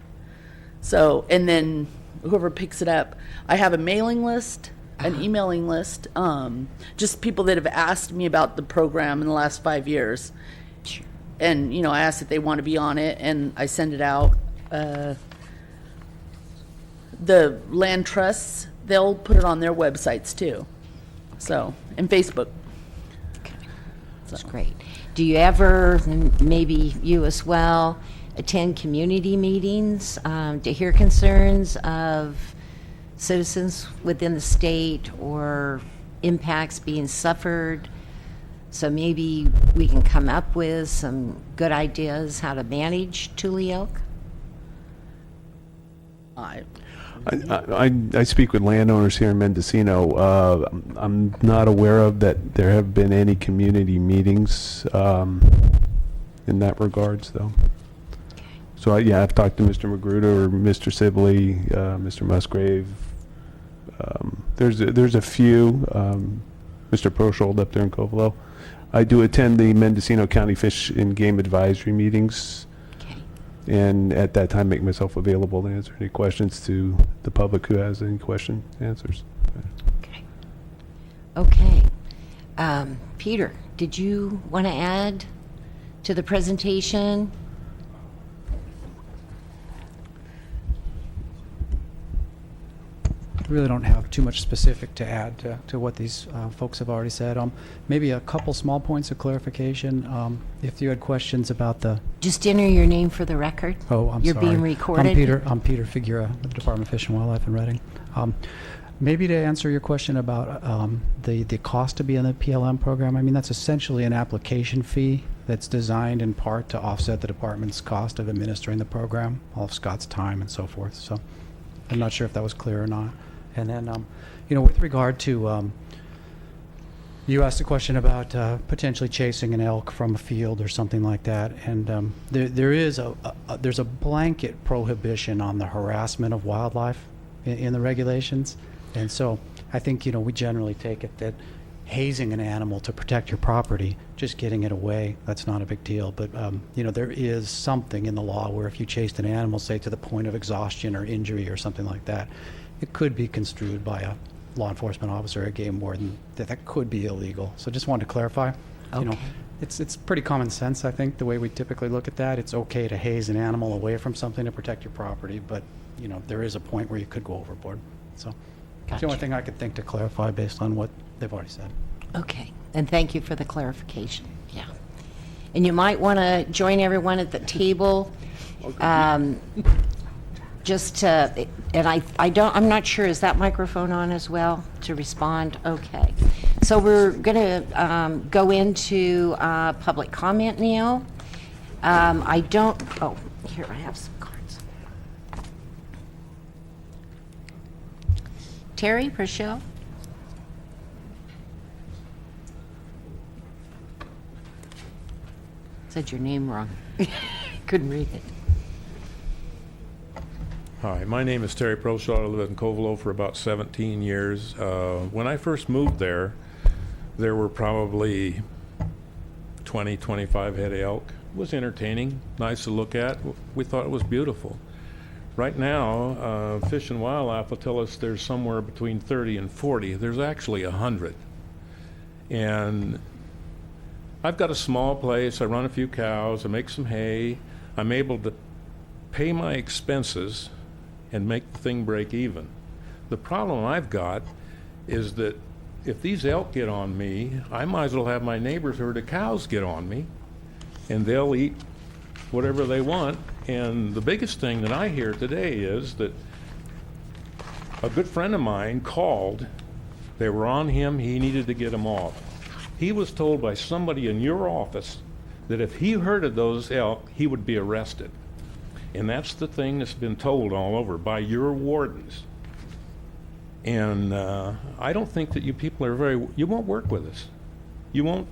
So, and then whoever picks it up, I have a mailing list, an emailing list, just people that have asked me about the program in the last 5 years. Sure. And, I ask if they want to be on it, and I send it out. The land trusts, they'll put it on their websites too. So, and Facebook. Okay. That's great. Do you ever, maybe you as well, attend community meetings to hear concerns of citizens within the state or impacts being suffered? So maybe we can come up with some good ideas how to manage Tule elk? I speak with landowners here in Mendocino. I'm not aware of that there have been any community meetings in that regards, though. Okay. So, I've talked to Mr. Magruder or Mr. Sibley, Mr. Musgrave. There's a few, Mr. Proshold up there in Covelo. I do attend the Mendocino County Fish and Game Advisory meetings. And at that time, make myself available to answer any questions to the public who has any question answers. Okay. Peter, did you want to add to the presentation? I really don't have too much specific to add to what these folks have already said. Maybe a couple small points of clarification. If you had questions about the... Just enter your name for the record. Oh, I'm You're sorry. being recorded. I'm Peter Figura with the Department of Fish and Wildlife in Reading. Maybe to answer your question about the cost to be in the PLM program, I mean, that's essentially an application fee that's designed in part to offset the department's cost of administering the program, all of Scott's time and so forth. So I'm not sure if that was clear or not. And then, with regard to, you asked a question about potentially chasing an elk from a field or something like that, and there's a blanket prohibition on the harassment of wildlife in the regulations, and so I think we generally take it that hazing an animal to protect your property, just getting it away, that's not a big deal. But there is something in the law where if you chased an animal, say to the point of exhaustion or injury or something like that, it could be construed by a law enforcement officer or a game warden that could be illegal. So just wanted to clarify. Okay. It's pretty common sense, I think, the way we typically look at that. It's okay to haze an animal away from something to protect your property, but there is a point where you could go overboard. So that's the only thing I could think to clarify based on what they've already said. Okay, and thank you for the clarification, yeah. And you might want to join everyone at the table, just to, and I'm not sure, is that microphone on as well to respond? Okay. So we're going to go into public comment now. Here, I have some cards. Terry Prochelle? Said your name wrong. Couldn't read it. Hi, my name is Terry Prochelle. I lived in Covelo for about 17 years. When I first moved there were probably 20, 25 head of elk. It was entertaining, nice to look at. We thought it was beautiful. Right now, Fish and Wildlife will tell us there's somewhere between 30 and 40. There's actually 100. And I've got a small place. I run a few cows. I make some hay. I'm able to pay my expenses and make the thing break even. The problem I've got is that if these elk get on me, I might as well have my neighbor's herd of cows get on me, and they'll eat whatever they want. And the biggest thing that I hear today is that a good friend of mine called. They were on him. He needed to get them off. He was told by somebody in your office that if he herded those elk, he would be arrested. And that's the thing that's been told all over by your wardens. And I don't think that you people you won't work with us. You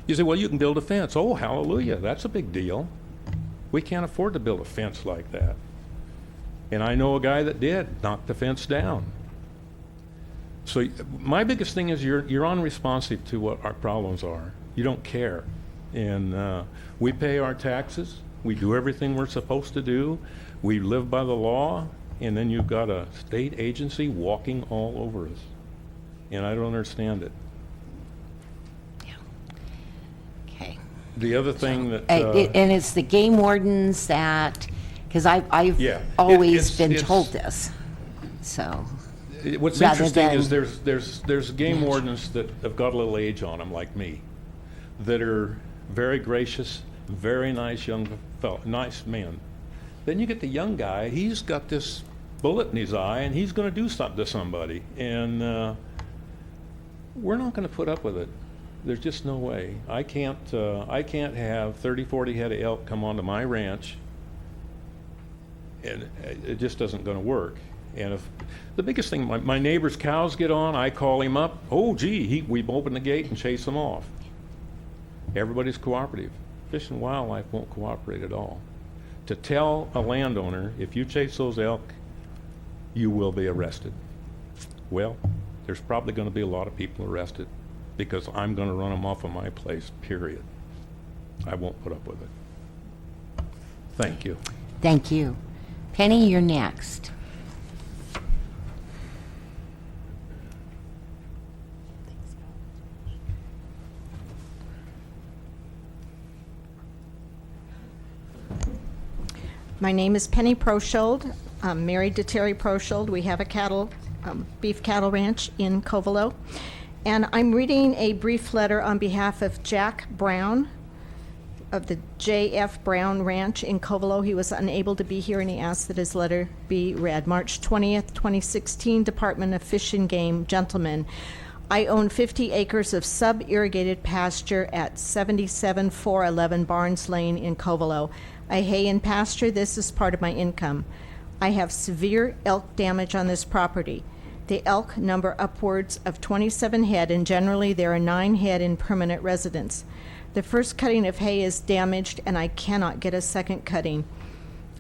say, well, you can build a fence. Oh, hallelujah, that's a big deal. We can't afford to build a fence like that. And I know a guy that did, knock the fence down. So my biggest thing is you're unresponsive to what our problems are. You don't care. And we pay our taxes. We do everything we're supposed to do. We live by the law. And then you've got a state agency walking all over us. And I don't understand it. Yeah. Okay. The other thing that... and it's the game wardens that, because I've always been told this. So... What's interesting is there's game wardens that have got a little age on them, like me, that are very gracious, very nice young nice men. Then you get the young guy. He's got this bullet in his eye, and he's going to do something to somebody, and we're not going to put up with it. There's just no way. I can't have 30, 40 head of elk come onto my ranch, and it just isn't going to work. And if the biggest thing, my neighbor's cows get on, I call him up. Oh, gee, we open the gate and chase them off. Everybody's cooperative. Fish and Wildlife won't cooperate at all. To tell a landowner, if you chase those elk, you will be arrested. Well, there's probably going to be a lot of people arrested because I'm going to run them off of my place, period. I won't put up with it. Thank you. Thank you. Penny, you're next. My name is Penny Proshold. I'm married to Terry Proshold. We have a beef cattle ranch in Covelo. And I'm reading a brief letter on behalf of Jack Brown of the J.F. Brown Ranch in Covelo. He was unable to be here, and he asked that his letter be read. March 20th, 2016, Department of Fish and Game. Gentlemen, I own 50 acres of sub-irrigated pasture at 77411 Barnes Lane in Covelo. I hay and pasture. This is part of my income. I have severe elk damage on this property. The elk number upwards of 27 head, and generally there are 9 head in permanent residence. The first cutting of hay is damaged, and I cannot get a second cutting.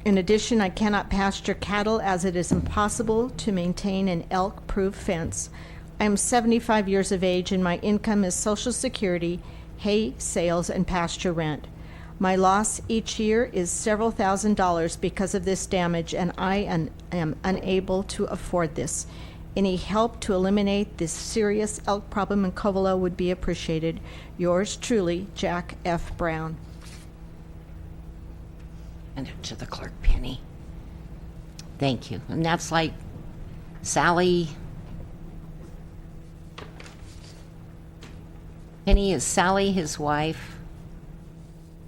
In addition, I cannot pasture cattle as it is impossible to maintain an elk-proof fence. I am 75 years of age, and my income is Social Security, hay sales, and pasture rent. My loss each year is several $1,000s because of this damage, and I am unable to afford this. Any help to eliminate this serious elk problem in Covelo would be appreciated. Yours truly, Jack F. Brown. And to the clerk, Penny. Thank you. And that's like Sally. Penny, is Sally his wife?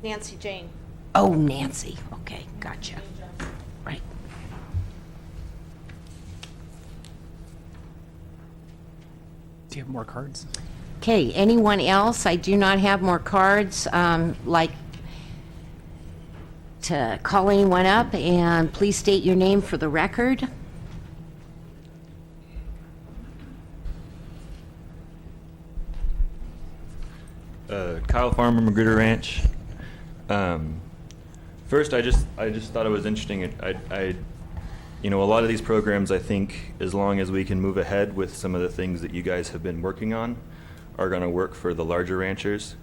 Nancy Jane. Oh, Nancy. Okay, gotcha. Right. Do you have more cards? Okay, anyone else? I do not have more cards. Like to call anyone up, and please state your name for the record. Kyle Farmer, Magruder Ranch. First, I just thought it was interesting. A lot of these programs, I think, as long as we can move ahead with some of the things that you guys have been working on, are going to work for the larger ranchers.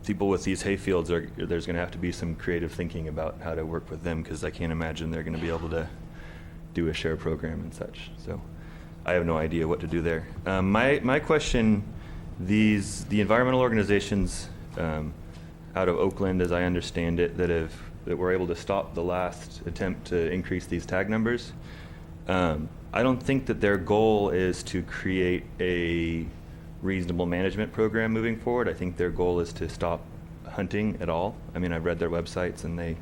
People with these hay fields, there's going to have to be some creative thinking about how to work with them, because I can't imagine they're going to be able to do a share program and such. So I have no idea what to do there. My question, the environmental organizations out of Oakland, as I understand it, that were able to stop the last attempt to increase these tag numbers, I don't think that their goal is to create a reasonable management program moving forward. I think their goal is to stop hunting at all. I mean, I've read their websites and they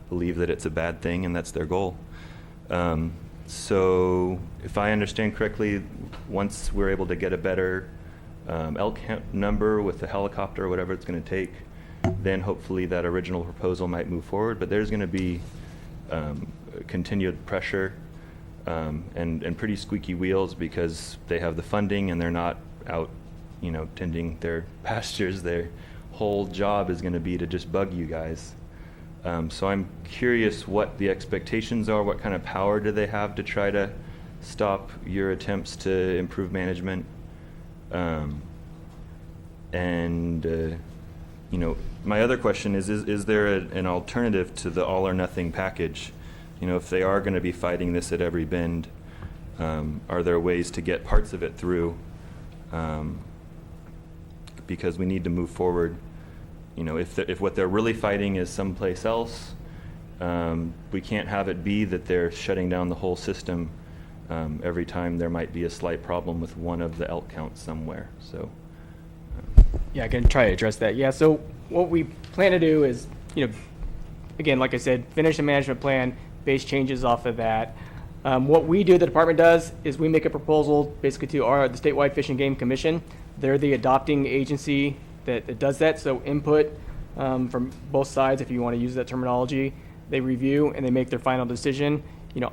believe that it's a bad thing, and that's their goal. So if I understand correctly, once we're able to get a better elk number with the helicopter or whatever it's going to take, then hopefully that original proposal might move forward. But there's going to be continued pressure and pretty squeaky wheels, because they have the funding and they're not out, tending their pastures. Their whole job is going to be to just bug you guys. So I'm curious what the expectations are. What kind of power do they have to try to stop your attempts to improve management? My other question is there an alternative to the all or nothing package? If they are going to be fighting this at every bend, are there ways to get parts of it through? Because we need to move forward. If what they're really fighting is someplace else, we can't have it be that they're shutting down the whole system every time there might be a slight problem with one of the elk counts somewhere. So. Yeah, I can try to address that. Yeah, so what we plan to do is, again, like I said, finish the management plan, base changes off of that. What we do, the department does, is we make a proposal basically to the Statewide Fish and Game Commission. They're the adopting agency that does that, so input from both sides, if you want to use that terminology. They review and they make their final decision.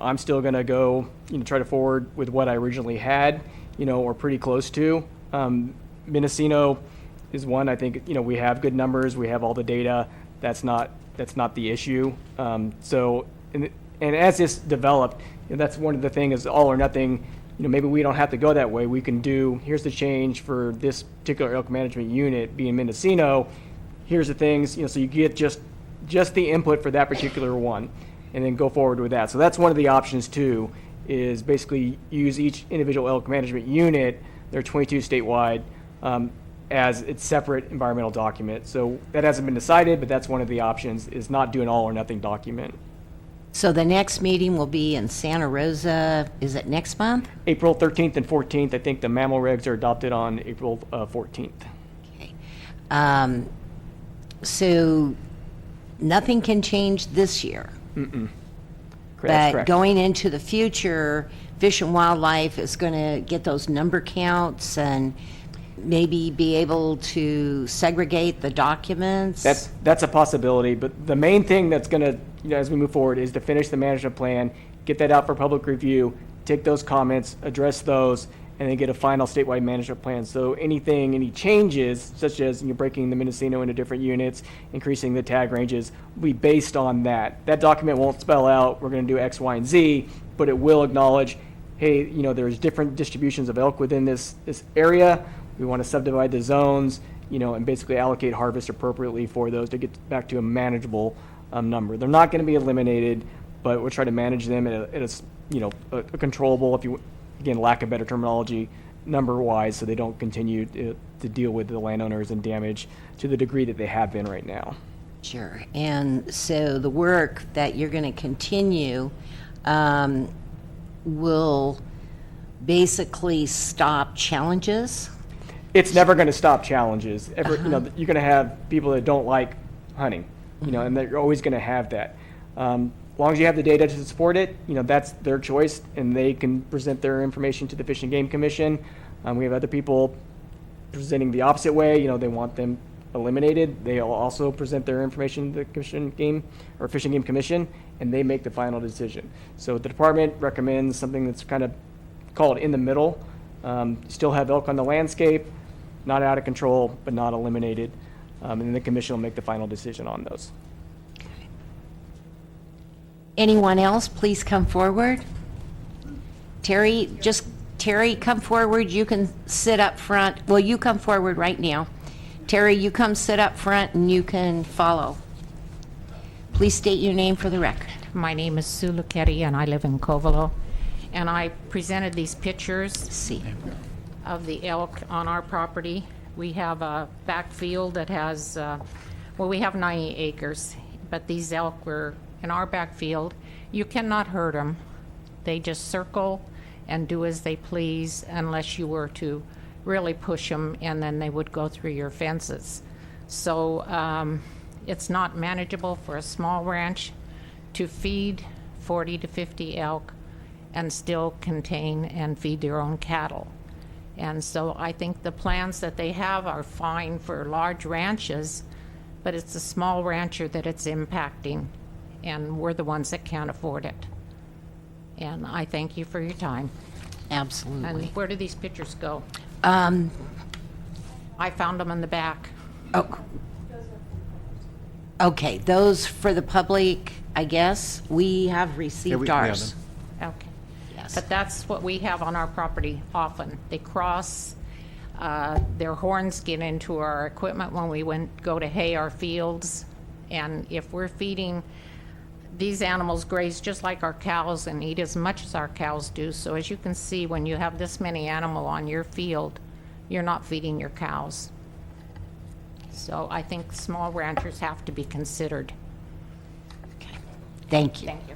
I'm still going to go, try to forward with what I originally had, or pretty close to. Mendocino is one. I think we have good numbers. We have all the data. That's not the issue. So as this developed, that's one of the things is all or nothing. Maybe we don't have to go that way. We can do, here's the change for this particular elk management unit being Mendocino. Here's the things, so you get just the input for that particular one, and then go forward with that. So that's one of the options too, is basically use each individual elk management unit, there are 22 statewide, as its separate environmental document. So that hasn't been decided, but that's one of the options, is not do an all or nothing document. So the next meeting will be in Santa Rosa, is it next month? April 13th and 14th. I think the mammal regs are adopted on April 14th. Okay. So nothing can change this year. Mm-mm. But Correct. going into the future, Fish and Wildlife is going to get those number counts and maybe be able to segregate the documents. That's a possibility, but the main thing that's going to, as we move forward, is to finish the management plan, get that out for public review, take those comments, address those, and then get a final statewide management plan. So any changes, such as breaking the Mendocino into different units, increasing the tag ranges, will be based on that. That document won't spell out, we're going to do X, Y, and Z, but it will acknowledge, hey, there's different distributions of elk within this area. We want to subdivide the zones, and basically allocate harvest appropriately for those to get back to a manageable number. They're not going to be eliminated, but we'll try to manage them at a controllable, if you, again, lack of better terminology, number-wise, so they don't continue to deal with the landowners and damage to the degree that they have been right now. Sure. And so the work that you're going to continue will basically stop challenges? it's never going to stop challenges. You're going to have people that don't like hunting, and you're always going to have that. As long as you have the data to support it, that's their choice, and they can present their information to the Fish and Game Commission. We have other people presenting the opposite way. They want them eliminated. They'll also present their information to the Fish and Game Commission, and they make the final decision. So the department recommends something that's kind of called in the middle. Still have elk on the landscape, not out of control, but not eliminated. And then the commission will make the final decision on those. Anyone else, please come forward. Terry, come forward. You can sit up front. Well, you come forward right now. Terry, you come sit up front and you can follow. Please state your name for the record. My name is Sue Luchetti, and I live in Covelo. And I presented these pictures of the elk on our property. We have a back field that has, we have 90 acres, but these elk were in our back field. You cannot hurt them. They just circle and do as they please unless you were to really push them, and then they would go through your fences. So it's not manageable for a small ranch to feed 40 to 50 elk and still contain and feed their own cattle. And so I think the plans that they have are fine for large ranches, but it's the small rancher that it's impacting, and we're the ones that can't afford it. And I thank you for your time. Absolutely. And where do these pictures go? I found them in the back. Oh. Okay, those for the public, I guess. We have received ours. Okay. Yes. But that's what we have on our property often. They cross, their horns get into our equipment when we go to hay our fields. And if we're feeding, these animals graze just like our cows and eat as much as our cows do. So as you can see, when you have this many animal on your field, you're not feeding your cows. So I think small ranchers have to be considered. Okay. Thank you. Thank you.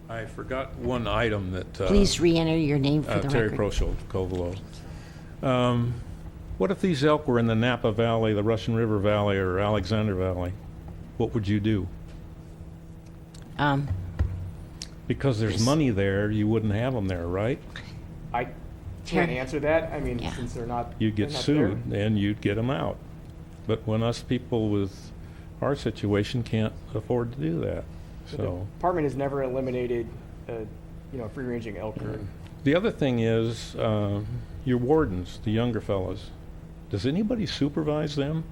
I forgot one item that... Please re-enter your name for the Terry record. Prosholt, Covelo. What if these elk were in the Napa Valley, the Russian River Valley, or Alexander Valley? What would you do? Because there's money there, you wouldn't have them there, right? I can't answer that. I mean, since they're not. You'd get they're not sued, there. and you'd get them out. But when us people with our situation can't afford to do that, The so. department has never eliminated, free-ranging elk. The other thing is, your wardens, the younger fellows, does anybody supervise them?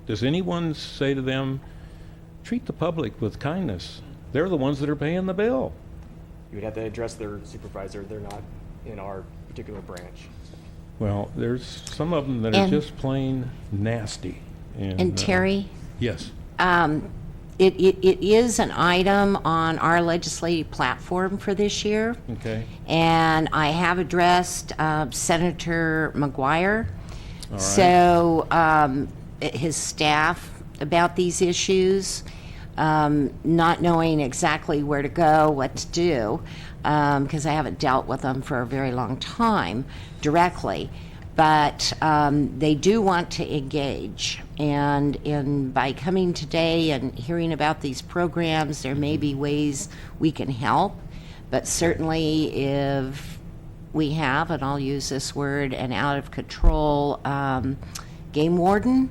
Does anyone say to them, treat the public with kindness? They're the ones that are paying the bill. You would have to address their supervisor. They're not in our particular branch. Well, there's some of them that are just plain nasty. And Terry? Yes. It is an item on our legislative platform for this year. Okay. And I have addressed Senator McGuire. All right. So his staff about these issues, not knowing exactly where to go, what to do, because I haven't dealt with them for a very long time directly. But they do want to engage, and by coming today and hearing about these programs, there may be ways we can help. But certainly if we have, and I'll use this word, an out-of-control game warden,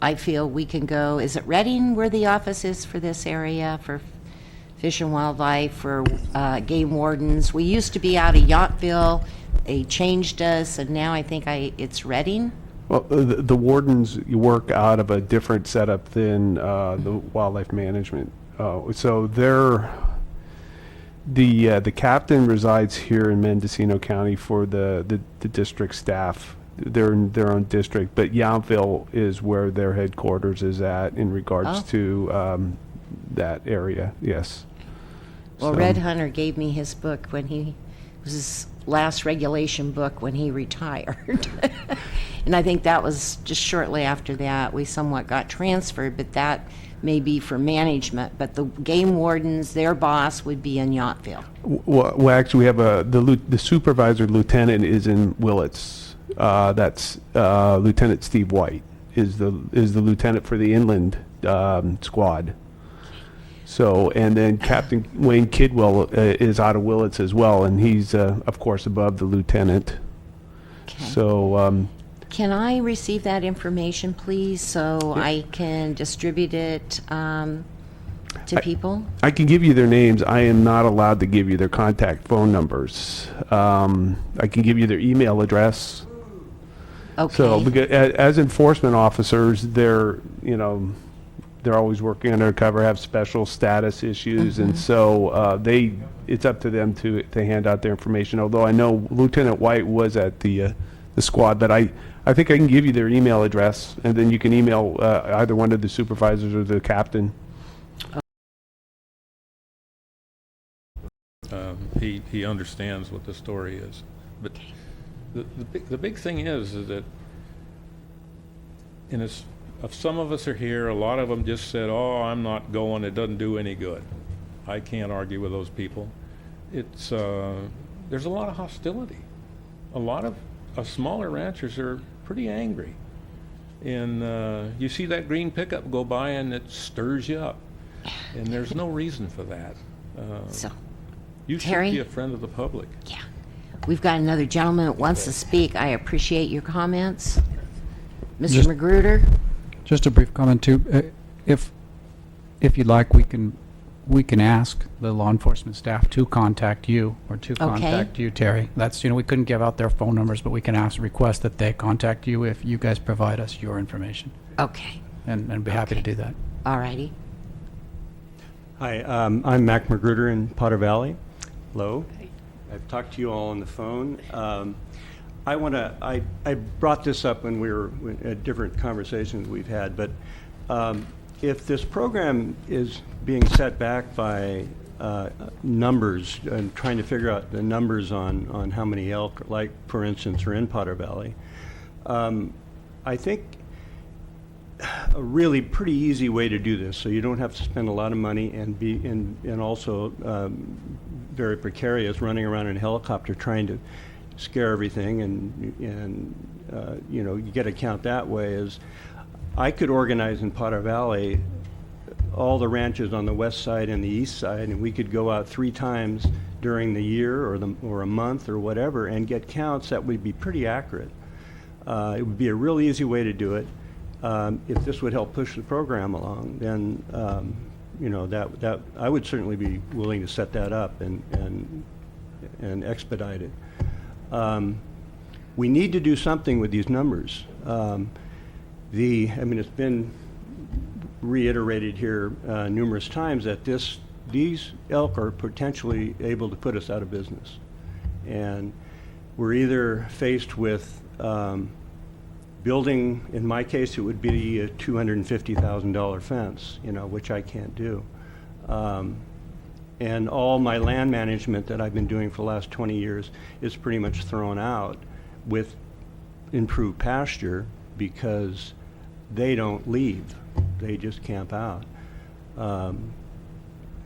I feel we can go, is it Reading where the office is for this area, for Fish and Wildlife, for game wardens? We used to be out of Yountville. They changed us, and now I think it's Reading. Well, the wardens work out of a different setup than the wildlife management. So the captain resides here in Mendocino County for the district staff. They're in their own district, but Yountville is where their headquarters is at in regards to that area. Yes. Well, So- Red Hunter gave me his book when he was his last regulation book when he retired. And I think that was just shortly after that we somewhat got transferred, but that may be for management. But the game wardens, their boss would be in Yachtville. Well, actually, we have the supervisor lieutenant is in Willits. That's Lieutenant Steve White is the lieutenant for the inland squad. So, and then Captain Wayne Kidwell is out of Willits as well, and he's of course above the lieutenant. Okay. So. Can I receive that information, please, so I can distribute it to people? I can give you their names. I am not allowed to give you their contact phone numbers. I can give you their email address. Okay. So, because as enforcement officers, they're always working undercover, have special status issues, and so it's up to them to hand out their information. Although I know Lieutenant White was at the squad, but I think I can give you their email address, and then you can email either one of the supervisors or the captain. He understands what the story is, but the big thing is that if some of us are here, a lot of them just said, "Oh, I'm not going. It doesn't do any good." I can't argue with those people. It's there's a lot of hostility. A lot of smaller ranchers are pretty angry, and you see that green pickup go by and it stirs you up, and there's no reason for that. So, you should Terry? be a friend of the public. Yeah. We've got another gentleman that wants to speak. I appreciate your comments. Mr. Magruder? Just a brief comment too. If you'd like, we can ask the law enforcement staff to contact you or to contact you, Terry. That's, we couldn't give out their phone numbers, but we can request that they contact you if you guys provide us your information. Okay. And be happy to do that. All righty. Hi, I'm Mac Magruder in Potter Valley. Hello. I've talked to you all on the phone. I brought this up when we were at different conversations we've had, but if this program is being set back by numbers and trying to figure out the numbers on how many elk, like for instance, are in Potter Valley, I think a really pretty easy way to do this, so you don't have to spend a lot of money and also very precarious running around in a helicopter trying to scare everything and you get a count that way, is I could organize in Potter Valley all the ranches on the west side and the east side, and we could go out 3 times during the year or a month or whatever and get counts that would be pretty accurate. It would be a real easy way to do it. If this would help push the program along, then that I would certainly be willing to set that up and expedite it. We need to do something with these numbers. It's been reiterated here numerous times that these elk are potentially able to put us out of business, and we're either faced with building, in my case, it would be a $250,000 fence, which I can't do. And all my land management that I've been doing for the last 20 years is pretty much thrown out with improved pasture because they don't leave. They just camp out.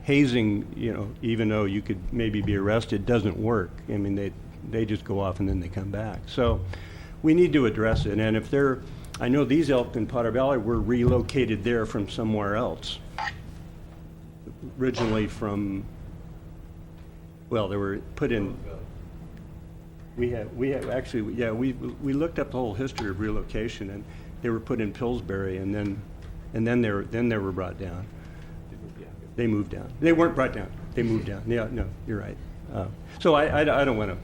Hazing, even though you could maybe be arrested, doesn't work. They just go off and then they come back. So we need to address it. And if I know these elk in Potter Valley were relocated there from somewhere else. Originally from, they were put in. We looked up the whole history of relocation, and they were put in Pillsbury, and then they were brought down. They moved down. They weren't brought down. They moved down. Yeah, no, you're right. So I don't want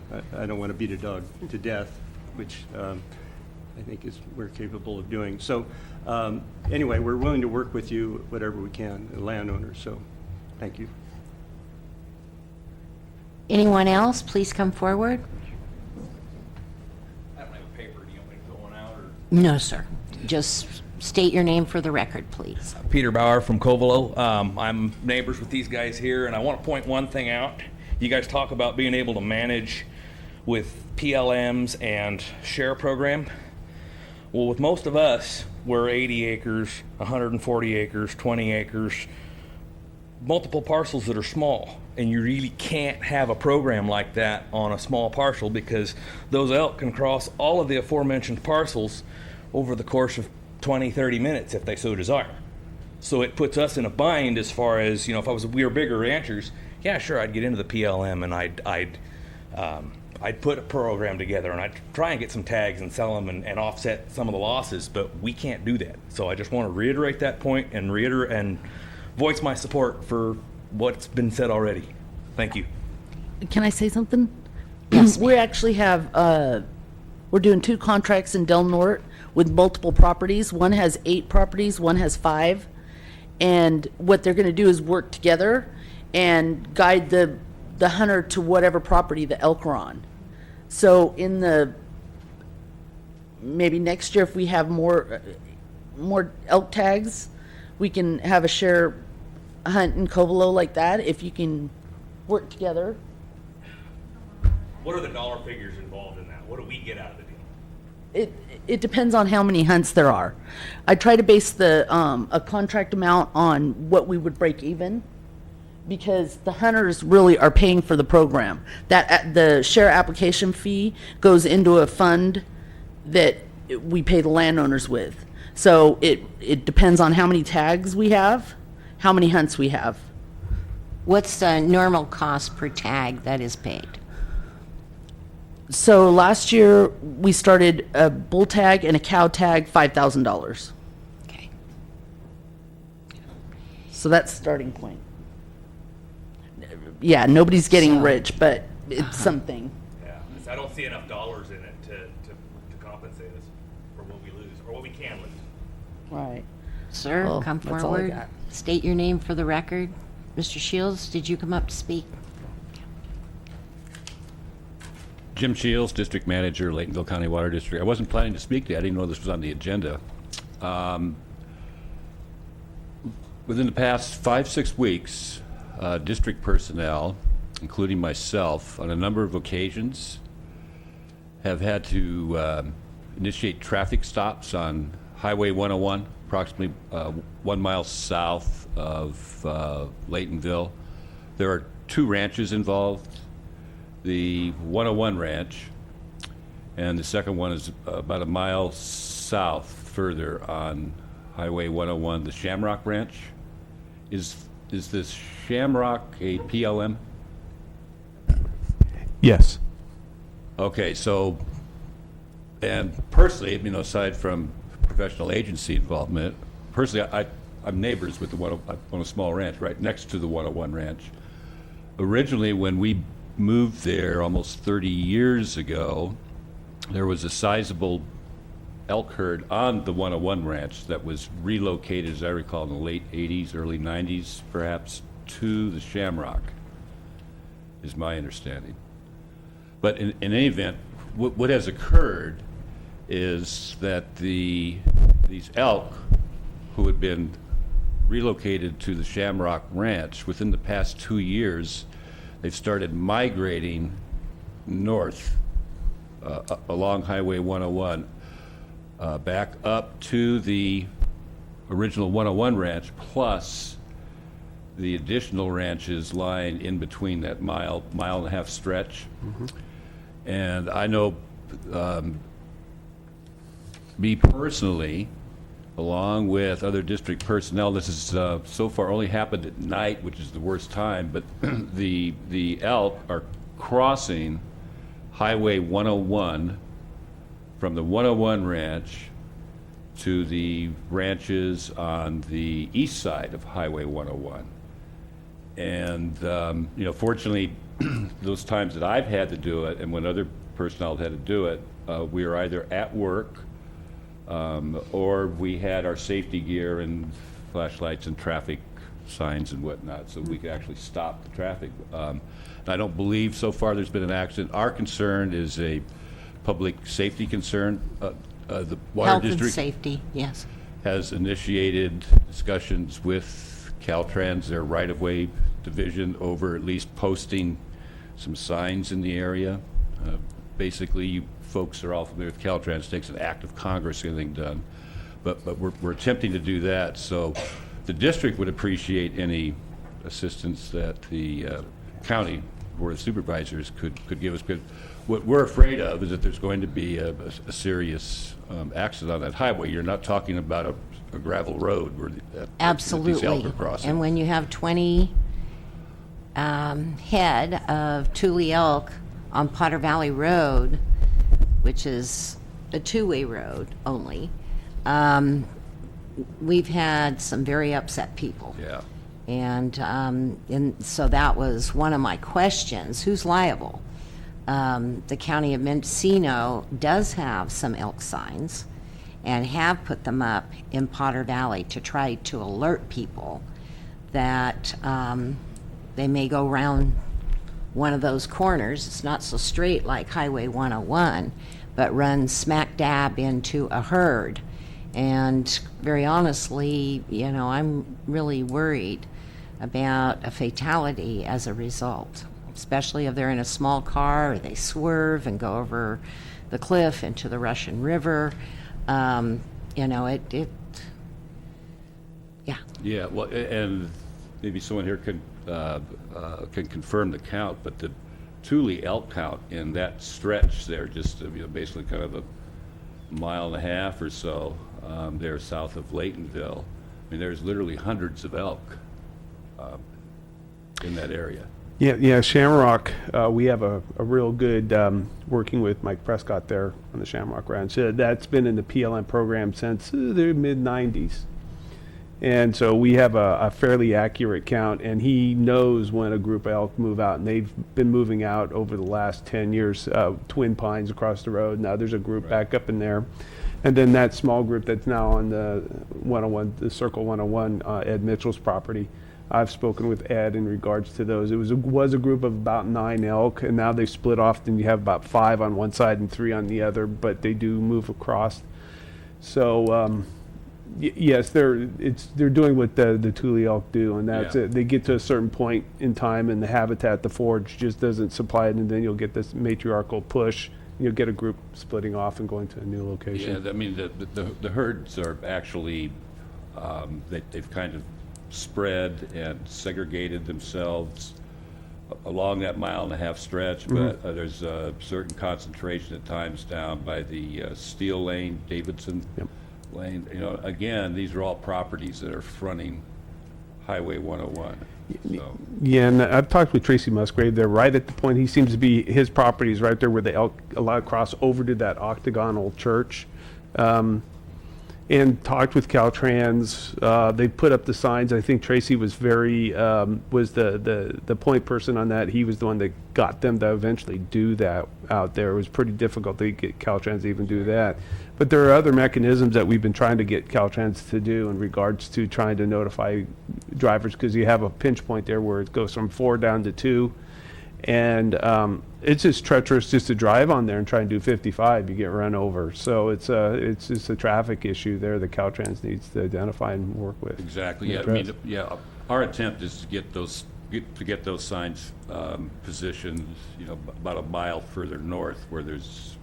to beat a dog to death, which I think we're capable of doing. So anyway, we're willing to work with you whatever we can, landowners. So thank you. Anyone else? Please come forward. I don't have a paper. Do you want me to fill one out? Or? No, sir. Just state your name for the record, please. Peter Bauer from Covelo. I'm neighbors with these guys here, and I want to point one thing out. You guys talk about being able to manage with PLMs and share program. Well, with most of us, we're 80 acres, 140 acres, 20 acres, multiple parcels that are small. And you really can't have a program like that on a small parcel because those elk can cross all of the aforementioned parcels over the course of 20, 30 minutes if they so desire. So it puts us in a bind as far as, you know, if we were bigger ranchers, yeah, sure, I'd get into the PLM and I'd put a program together and I'd try and get some tags and sell them and offset some of the losses, but we can't do that. So I just want to reiterate that point and voice my support for what's been said already. Thank you. Can I say something? Yes. We actually have, we're doing 2 contracts in Del Norte with multiple properties. One has 8 properties, one has 5. And what they're going to do is work together and guide the hunter to whatever property the elk are on. So maybe next year, if we have more elk tags, we can have a share hunt in Covelo like that, if you can work together. What are the dollar figures involved in that? What do we get out of the deal? It depends on how many hunts there are. I try to base a contract amount on what we would break even, because the hunters really are paying for the program. That the share application fee goes into a fund that we pay the landowners with. So it depends on how many tags we have, how many hunts we have. What's the normal cost per tag that is paid? So last year we started a bull tag and a cow tag, $5,000. Okay. So that's starting point. Yeah, nobody's getting rich, but it's something. Yeah, I don't see enough dollars in it to compensate us for what we lose or what we can lose. Right. Sir, Well, come that's all I forward. got. State your name for the record. Mr. Shields, did you come up to speak? Jim Shields, District Manager, Laytonville County Water District. I wasn't planning to speak today. I didn't know this was on the agenda. Within the past 5-6 weeks, district personnel, including myself, on a number of occasions, have had to initiate traffic stops on Highway 101, approximately 1 mile south of Laytonville. There are 2 ranches involved. The 101 ranch, and the second one is about a mile south further on Highway 101, the Shamrock Ranch. Is this Shamrock a PLM? Yes. Okay, so, and personally, you know, aside from professional agency involvement, personally, I'm neighbors with on a small ranch right next to the 101 ranch. Originally, when we moved there almost 30 years ago, there was a sizable elk herd on the 101 ranch that was relocated, as I recall, in the late 80s, early 90s, perhaps, to the Shamrock, is my understanding. But in any event, what has occurred is that these elk who had been relocated to the Shamrock Ranch, within the past 2 years, they've started migrating north along Highway 101, back up to the original 101 ranch, plus the additional ranches lying in between that mile and a half stretch. Mm-hmm. And I know, me personally, along with other district personnel, this has so far only happened at night, which is the worst time, but the elk are crossing Highway 101 from the 101 ranch to the ranches on the east side of Highway 101. And, you know, fortunately, those times that I've had to do it and when other personnel had to do it, we are either at work or we had our safety gear and flashlights and traffic signs and whatnot, so we could actually stop the traffic. I don't believe so far there's been an accident. Our concern is a public safety concern. The Water Health District and safety, yes. has initiated discussions with Caltrans, their right-of-way division, over at least posting some signs in the area. Basically, you folks are all familiar with Caltrans takes an act of Congress to get anything done, but we're attempting to do that. So the district would appreciate any assistance that the county Board of Supervisors could give us. Because what we're afraid of is that there's going to be a serious accident on that highway. You're not talking about a gravel road where these Absolutely. elk are crossing. And when you have 20 head of Tule elk on Potter Valley Road, which is a two-way road only, we've had some very upset people. Yeah. And so that was one of my questions. Who's liable? The county of Mendocino does have some elk signs and have put them up in Potter Valley to try to alert people that they may go around one of those corners. It's not so straight like Highway 101, but run smack dab into a herd. And very honestly, you know, I'm really worried about a fatality as a result, especially if they're in a small car or they swerve and go over the cliff into the Russian River. You know, yeah. Yeah, well, and maybe someone here can confirm the count, but the Tule elk count in that stretch there, just basically kind of a mile and a half or so there south of Laytonville. I mean, there's literally hundreds of elk in that area. Yeah, Shamrock, we have a real good, working with Mike Prescott there on the Shamrock Ranch. That's been in the PLM program since the mid-90s. And so we have a fairly accurate count, and he knows when a group of elk move out, and they've been moving out over the last 10 years. Twin Pines across the road, now there's a group back up in there. And then that small group that's now on the 101, the Circle 101, Ed Mitchell's property. I've spoken with Ed in regards to those. It was a group of about 9 elk, and now they split off, and you have about 5 on one side and 3 on the other, but they do move across. So, yes, they're doing what the Tule elk do, and that's it. They get to a certain point in time, and the habitat, the forage, just doesn't supply it, and then you'll get this matriarchal push. You'll get a group splitting off and going to a new location. Yeah, I mean, the herds are actually, they've kind of spread and segregated themselves along that mile-and-a-half stretch, but there's a certain concentration at times down by the Steel Lane, Davidson Lane. You know, again, these are all properties that are fronting Highway 101. So. Yeah, and I've talked with Tracy Musgrave. They're right at the point. He seems to be, his property is right there where the elk allowed to cross over to that octagonal church. And talked with Caltrans. They put up the signs. I think Tracy was was the point person on that. He was the one that got them to eventually do that out there. It was pretty difficult to get Caltrans to even do that. But there are other mechanisms that we've been trying to get Caltrans to do in regards to trying to notify drivers, because you have a pinch point there where it goes from 4 down to 2. And it's just treacherous just to drive on there and try and do 55. You get run over. So it's just a traffic issue there that Caltrans needs to identify and work with. Exactly. Yeah. I mean, our attempt is to get those signs positioned, about a mile further north, where there's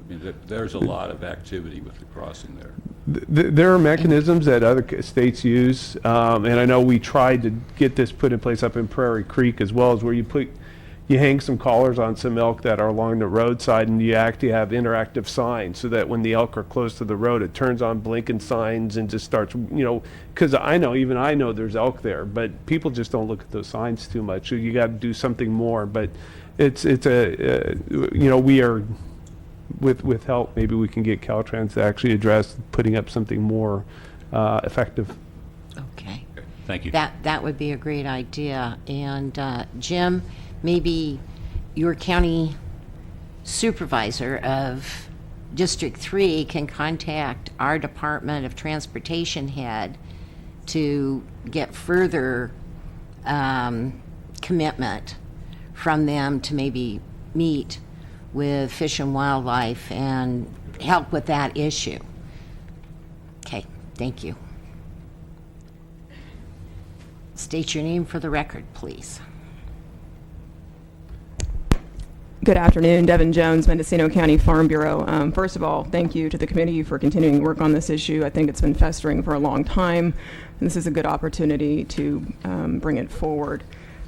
a lot of activity with the crossing there. There are mechanisms that other states use, and I know we tried to get this put in place up in Prairie Creek as well, as where you hang some collars on some elk that are along the roadside, and you actually have interactive signs so that when the elk are close to the road, it turns on blinking signs and just starts, because I know there's elk there, but people just don't look at those signs too much. So you got to do something more. But we are, with help, maybe we can get Caltrans to actually address putting up something more effective. Okay. Thank you. That would be a great idea. And Jim, maybe your county supervisor of District 3 can contact our Department of Transportation head to get further commitment from them to maybe meet with Fish and Wildlife and help with that issue. Okay, thank you. State your name for the record, please. Good afternoon, Devin Jones, Mendocino County Farm Bureau. First of all, thank you to the committee for continuing to work on this issue. I think it's been festering for a long time, and this is a good opportunity to bring it forward.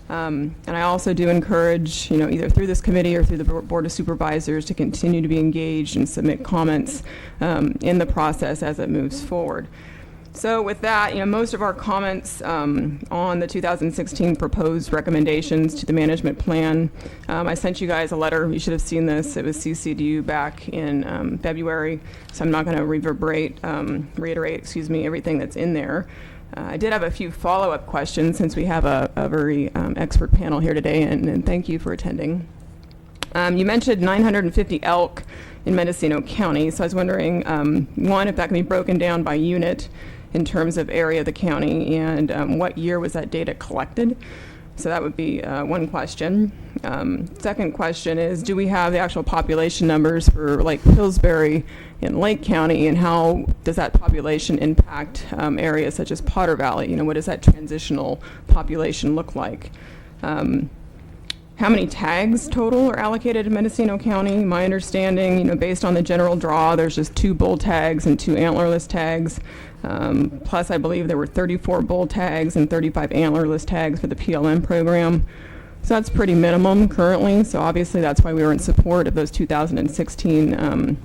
And I also do encourage, either through this committee or through the Board of Supervisors to continue to be engaged and submit comments in the process as it moves forward. So with that, most of our comments on the 2016 proposed recommendations to the management plan, I sent you guys a letter. You should have seen this. It was CC'd to you back in February, so I'm not going to reiterate, everything that's in there. I did have a few follow-up questions since we have a very expert panel here today, and thank you for attending. You mentioned 950 elk in Mendocino County, so I was wondering, one, if that can be broken down by unit in terms of area of the county, and what year was that data collected? So that would be one question. Second question is, do we have the actual population numbers for Lake Pillsbury in Lake County, and how does that population impact areas such as Potter Valley? What does that transitional population look like? How many tags total are allocated in Mendocino County? My understanding, based on the general draw, there's just 2 bull tags and 2 antlerless tags. Plus, I believe there were 34 bull tags and 35 antlerless tags for the PLM program. So that's pretty minimum currently. So obviously that's why we were in support of those 2016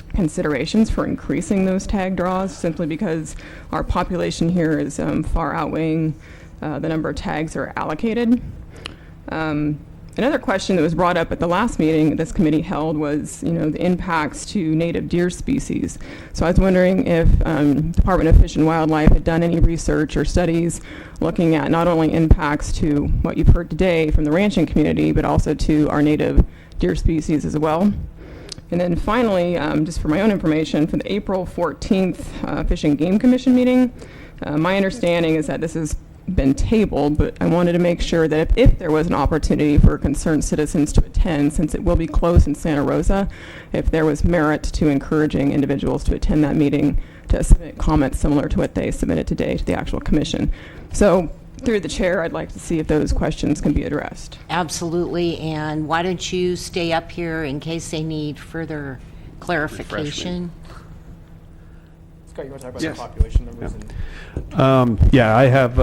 considerations for increasing those tag draws, simply because our population here is far outweighing the number of tags that are allocated. Another question that was brought up at the last meeting this committee held was, the impacts to native deer species. So I was wondering if Department of Fish and Wildlife had done any research or studies looking at not only impacts to what you've heard today from the ranching community, but also to our native deer species as well. And then finally, just for my own information, for the April 14th Fish and Game Commission meeting, my understanding is that this has been tabled, but I wanted to make sure that if there was an opportunity for concerned citizens to attend, since it will be closed in Santa Rosa, if there was merit to encouraging individuals to attend that meeting to submit comments similar to what they submitted today to the actual commission. So through the chair, I'd like to see if those questions can be addressed. Absolutely, and why don't you stay up here in case they need further clarification? Scott, you want to talk about Yes. the population numbers? Yeah, I have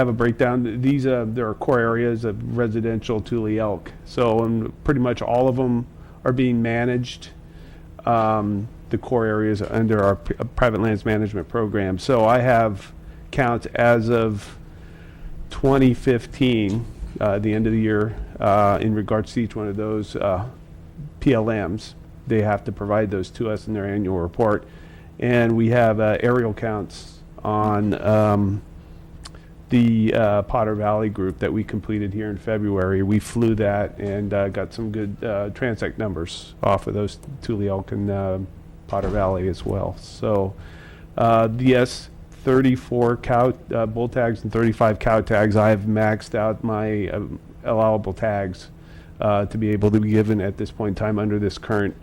a breakdown. These there are core areas of residential Tule elk. So pretty much all of them are being managed. The core areas under our private lands management program. So I have counts as of 2015, the end of the year, in regards to each one of those PLMs. They have to provide those to us in their annual report. And we have aerial counts on the Potter Valley group that we completed here in February. We flew that and got some good transect numbers off of those Tule elk and Potter Valley as well. So yes, 34 cow bull tags and 35 cow tags. I've maxed out my allowable tags to be able to be given at this point in time under this current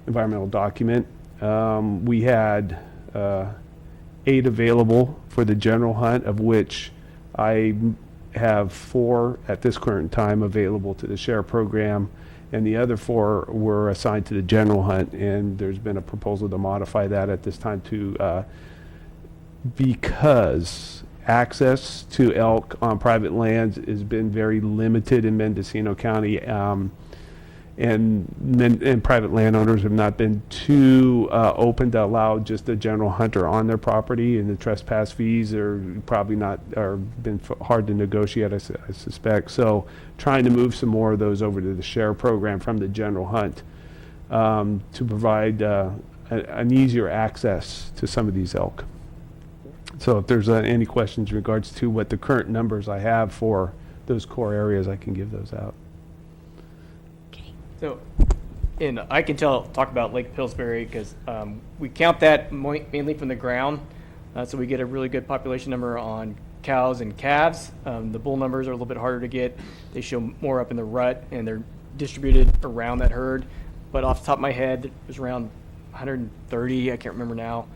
environmental document. We had 8 available for the general hunt, of which I have 4 at this current time available to the share program, and the other 4 were assigned to the general hunt, and there's been a proposal to modify that at this time to because access to elk on private lands has been very limited in Mendocino County, and private landowners have not been too open to allow just a general hunter on their property, and the trespass fees are probably not, are been hard to negotiate, I suspect. So trying to move some more of those over to the share program from the general hunt to provide an easier access to some of these elk. So if there's any questions in regards to what the current numbers I have for those core areas, I can give those out. So, and I can talk about Lake Pillsbury because we count that mainly from the ground, so we get a really good population number on cows and calves. The bull numbers are a little bit harder to get. They show more up in the rut, and they're distributed around that herd. But off the top of my head, it was around 130, I can't remember now,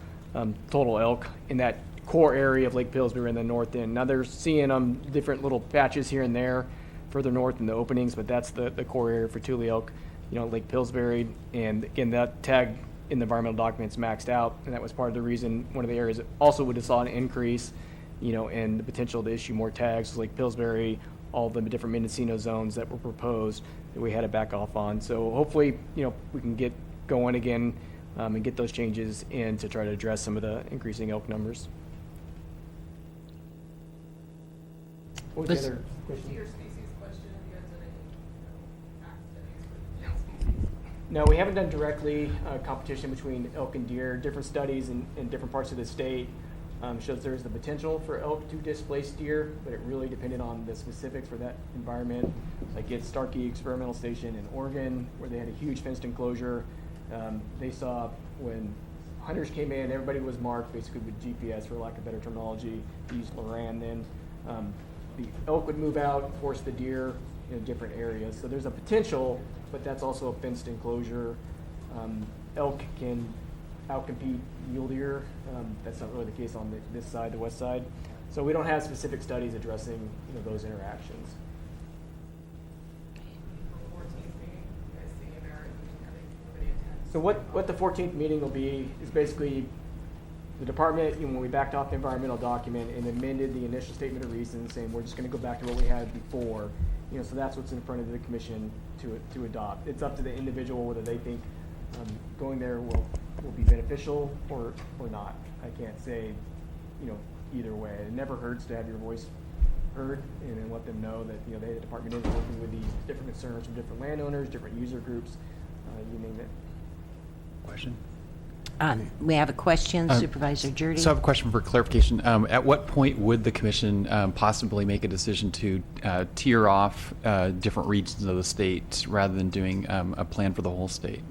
total elk in that core area of Lake Pillsbury in the north end. Now they're seeing different little patches here and there. further north in the openings, but that's the core area for Tule elk, Lake Pillsbury. And again, that tag in the environmental documents maxed out, and that was part of the reason, one of the areas that also would have saw an increase, and the potential to issue more tags was Lake Pillsbury, all the different Mendocino zones that were proposed that we had to back off on. So hopefully, we can get going again and get those changes in to try to address some of the increasing elk numbers. What was the other question? No, we haven't done directly competition between elk and deer. Different studies in different parts of the state shows there's the potential for elk to displace deer, but it really depended on the specifics for that environment. Like at Starkey Experimental Station in Oregon, where they had a huge fenced enclosure. They saw when hunters came in, everybody was marked basically with GPS, for lack of better terminology. They used Loran then. The elk would move out, force the deer in different areas. So there's a potential, but that's also a fenced enclosure. Elk can outcompete mule deer. That's not really the case on this side, the west side. So we don't have specific studies addressing those interactions. So what the 14th meeting will be is basically the department, when we backed off the environmental document and amended the initial statement of reasons, saying we're just going to go back to what we had before. So that's what's in front of the commission to adopt. It's up to the individual whether they think going there will be beneficial or not. I can't say, either way. It never hurts to have your voice heard and then let them know that the department is working with these different concerns from different landowners, different user groups, you name it. Question? We have a question, Supervisor Jurdy. So I have a question for clarification. At what point would the commission possibly make a decision to tier off different regions of the state rather than doing a plan for the whole state?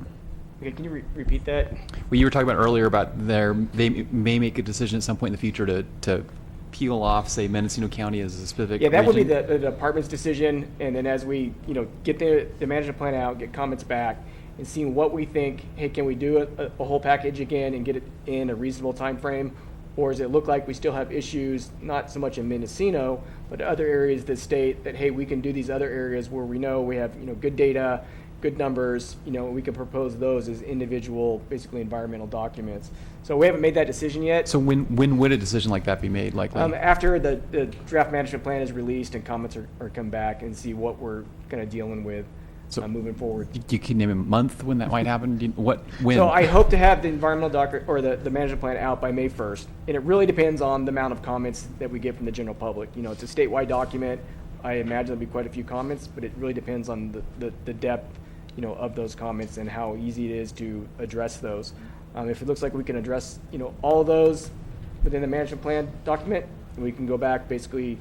Okay, can you repeat that? Well, you were talking about earlier about they may make a decision at some point in the future to peel off, say, Mendocino County as a specific Yeah, that region. would be the department's decision, and then as we get the management plan out, get comments back, and seeing what we think, hey, can we do a whole package again and get it in a reasonable time frame? Or does it look like we still have issues, not so much in Mendocino, but other areas of the state that, hey, we can do these other areas where we know we have good data, good numbers, we can propose those as individual, basically environmental documents. So we haven't made that decision yet. So when would a decision like that be made, likely? After the draft management plan is released and comments are come back and see what we're kind of dealing with. So moving forward. You can name a month when that might happen? When? So I hope to have the environmental document or the management plan out by May 1st. And it really depends on the amount of comments that we get from the general public. It's a statewide document. I imagine there'll be quite a few comments, but it really depends on the depth, of those comments and how easy it is to address those. If it looks like we can address, all of those within the management plan document, we can go back, basically,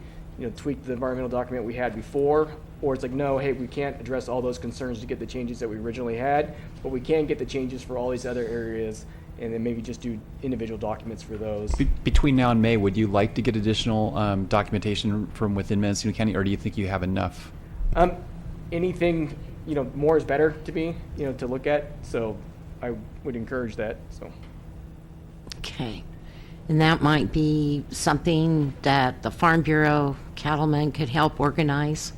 tweak the environmental document we had before. Or it's like, no, hey, we can't address all those concerns to get the changes that we originally had, but we can get the changes for all these other areas and then maybe just do individual documents for those. Between now and May, would you like to get additional documentation from within Mendocino County, or do you think you have enough? Anything, more is better to me, to look at. So I would encourage that. So. Okay. And that might be something that the Farm Bureau cattlemen could help organize,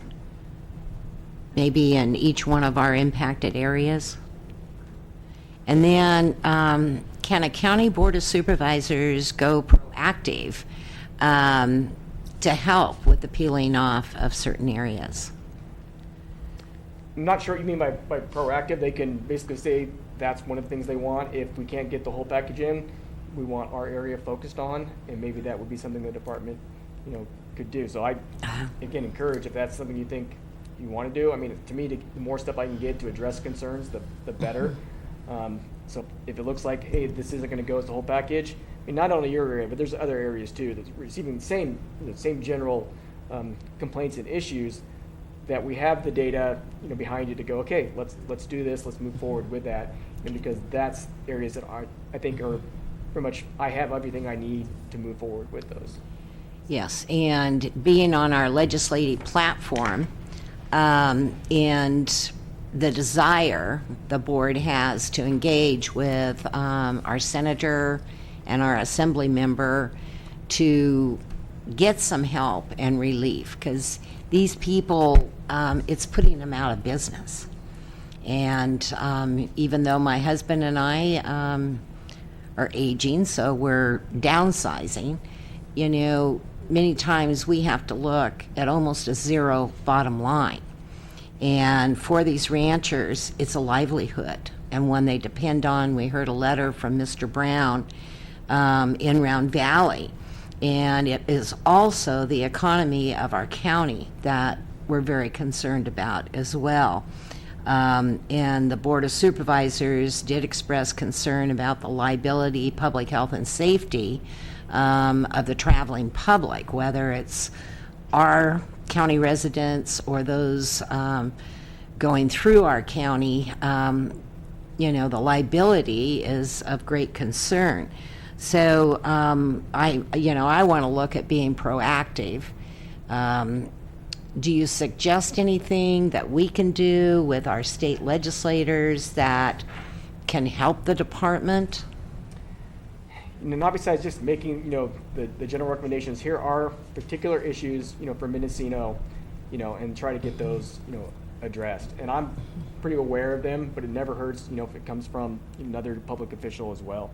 maybe in each one of our impacted areas. And then can a county board of supervisors go proactive to help with the peeling off of certain areas? I'm not sure what you mean by proactive. They can basically say that's one of the things they want. If we can't get the whole package in, we want our area focused on, and maybe that would be something the department, could do. So I, again, encourage if that's something you think you want to do. I mean, to me, the more stuff I can get to address concerns, the better. So if it looks like, hey, this isn't going to go as the whole package, I mean, not only your area, but there's other areas too that's receiving the same general complaints and issues, that we have the data, behind you to go, okay, let's do this, let's move forward with that, and because that's areas that I think are pretty much, I have everything I need to move forward with those. Yes, and being on our legislative platform, and the desire the board has to engage with our senator and our assembly member to get some help and relief, because these people, it's putting them out of business. And even though my husband and I are aging, so we're downsizing, you know, many times we have to look at almost a zero bottom line. And for these ranchers, it's a livelihood and one they depend on. We heard a letter from Mr. Brown in Round Valley, and it is also the economy of our county that we're very concerned about as well. And the Board of Supervisors did express concern about the liability, public health, and safety of the traveling public, whether it's our county residents or those going through our county. You know, the liability is of great concern. So I want to look at being proactive. Do you suggest anything that we can do with our state legislators that can help the department? Not besides just making, the general recommendations. Here are particular issues, for Mendocino, and try to get those, addressed. And I'm pretty aware of them, but it never hurts, if it comes from another public official as well.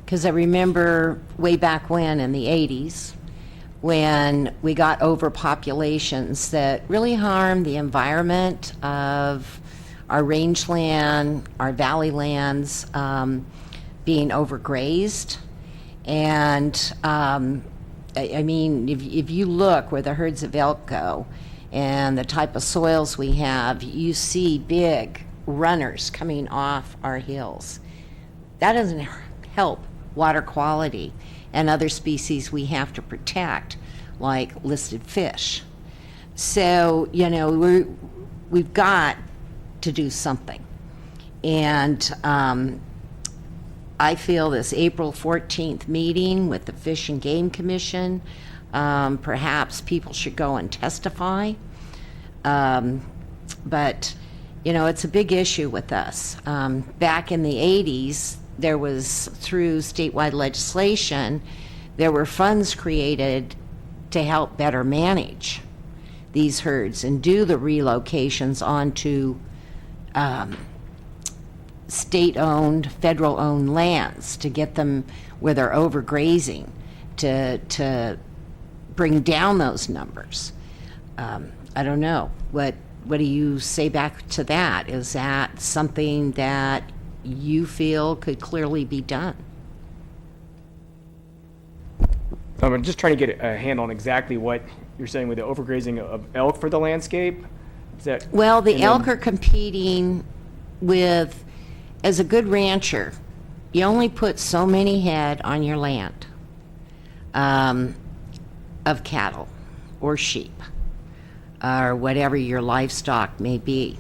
Because I remember way back when in the 80s, when we got overpopulations that really harmed the environment of our rangeland, our valley lands, being overgrazed. And I mean, if you look where the herds of elk go and the type of soils we have, you see big runners coming off our hills. That doesn't help water quality and other species we have to protect, like listed fish. So, we've got to do something. And I feel this April 14th meeting with the Fish and Game Commission, perhaps people should go and testify. But, it's a big issue with us. Back in the 80s, there was, through statewide legislation, there were funds created to help better manage these herds and do the relocations onto state-owned, federal-owned lands to get them where they're overgrazing, to bring down those numbers. I don't know. What do you say back to that? Is that something that you feel could clearly be done? I'm just trying to get a hand on exactly what you're saying with the overgrazing of elk for the landscape. Is that, well, the elk are competing with, as a good rancher, you only put so many head on your land of cattle or sheep or whatever your livestock may be.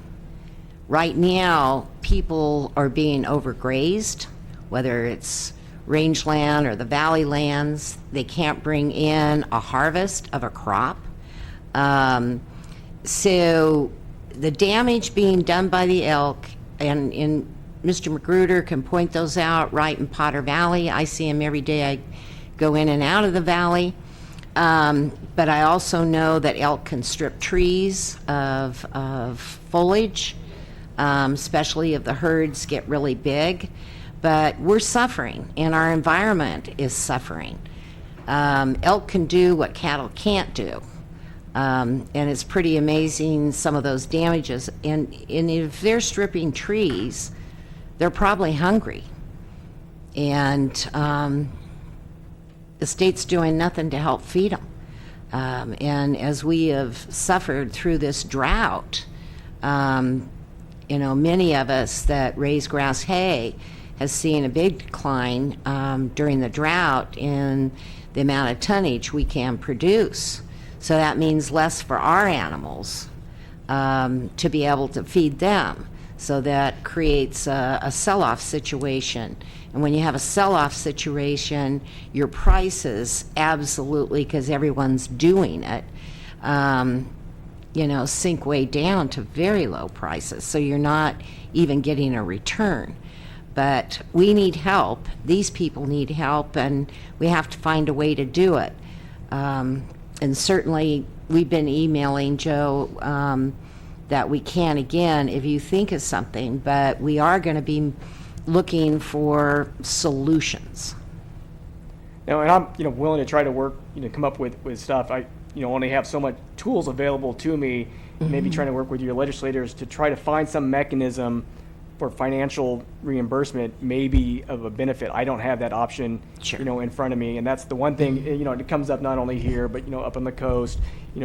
Right now, people are being overgrazed, whether it's rangeland or the valley lands. They can't bring in a harvest of a crop. So the damage being done by the elk, and Mr. Magruder can point those out right in Potter Valley. I see him every day. I go in and out of the valley. But I also know that elk can strip trees of foliage, especially if the herds get really big. But we're suffering, and our environment is suffering. Elk can do what cattle can't do. And it's pretty amazing, some of those damages. And if they're stripping trees, they're probably hungry. And the state's doing nothing to help feed them. And as we have suffered through this drought, many of us that raise grass hay has seen a big decline during the drought in the amount of tonnage we can produce. So that means less for our animals to be able to feed them. So that creates a sell-off situation. And when you have a sell-off situation, your prices absolutely, because everyone's doing it, sink way down to very low prices. So you're not even getting a return. But we need help. These people need help, and we have to find a way to do it. And certainly we've been emailing Joe that we can again if you think of something, but we are going to be looking for solutions. No, and I'm willing to try to work, come up with stuff. I only have so much tools available to me. Maybe trying to work with your legislators to try to find some mechanism for financial reimbursement may be of a benefit. I don't have that option, in front of me, and that's the one thing. It comes up not only here, but up on the coast,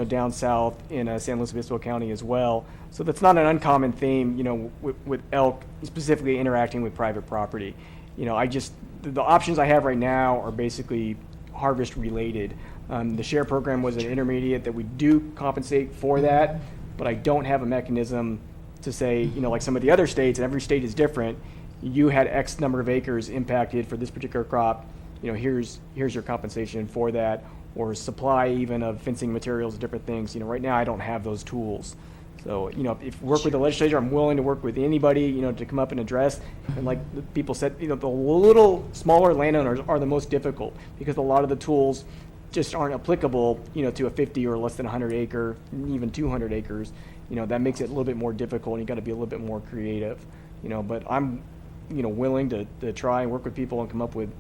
down south in San Luis Obispo County as well. So that's not an uncommon theme, with elk specifically interacting with private property. The options I have right now are basically harvest related. The share program was an intermediate that we do compensate for that, but I don't have a mechanism to say, like some of the other states, and every state is different, you had X number of acres impacted for this particular crop, here's your compensation for that, or supply even of fencing materials, different things. Right now I don't have those tools. So, if work with the legislature, I'm willing to work with anybody, to come up and address. And like the people said, the little smaller landowners are the most difficult because a lot of the tools just aren't applicable, to a 50 or less than 100 acre, even 200 acres. That makes it a little bit more difficult, and you got to be a little bit more creative. But I'm, willing to try and work with people and come up with,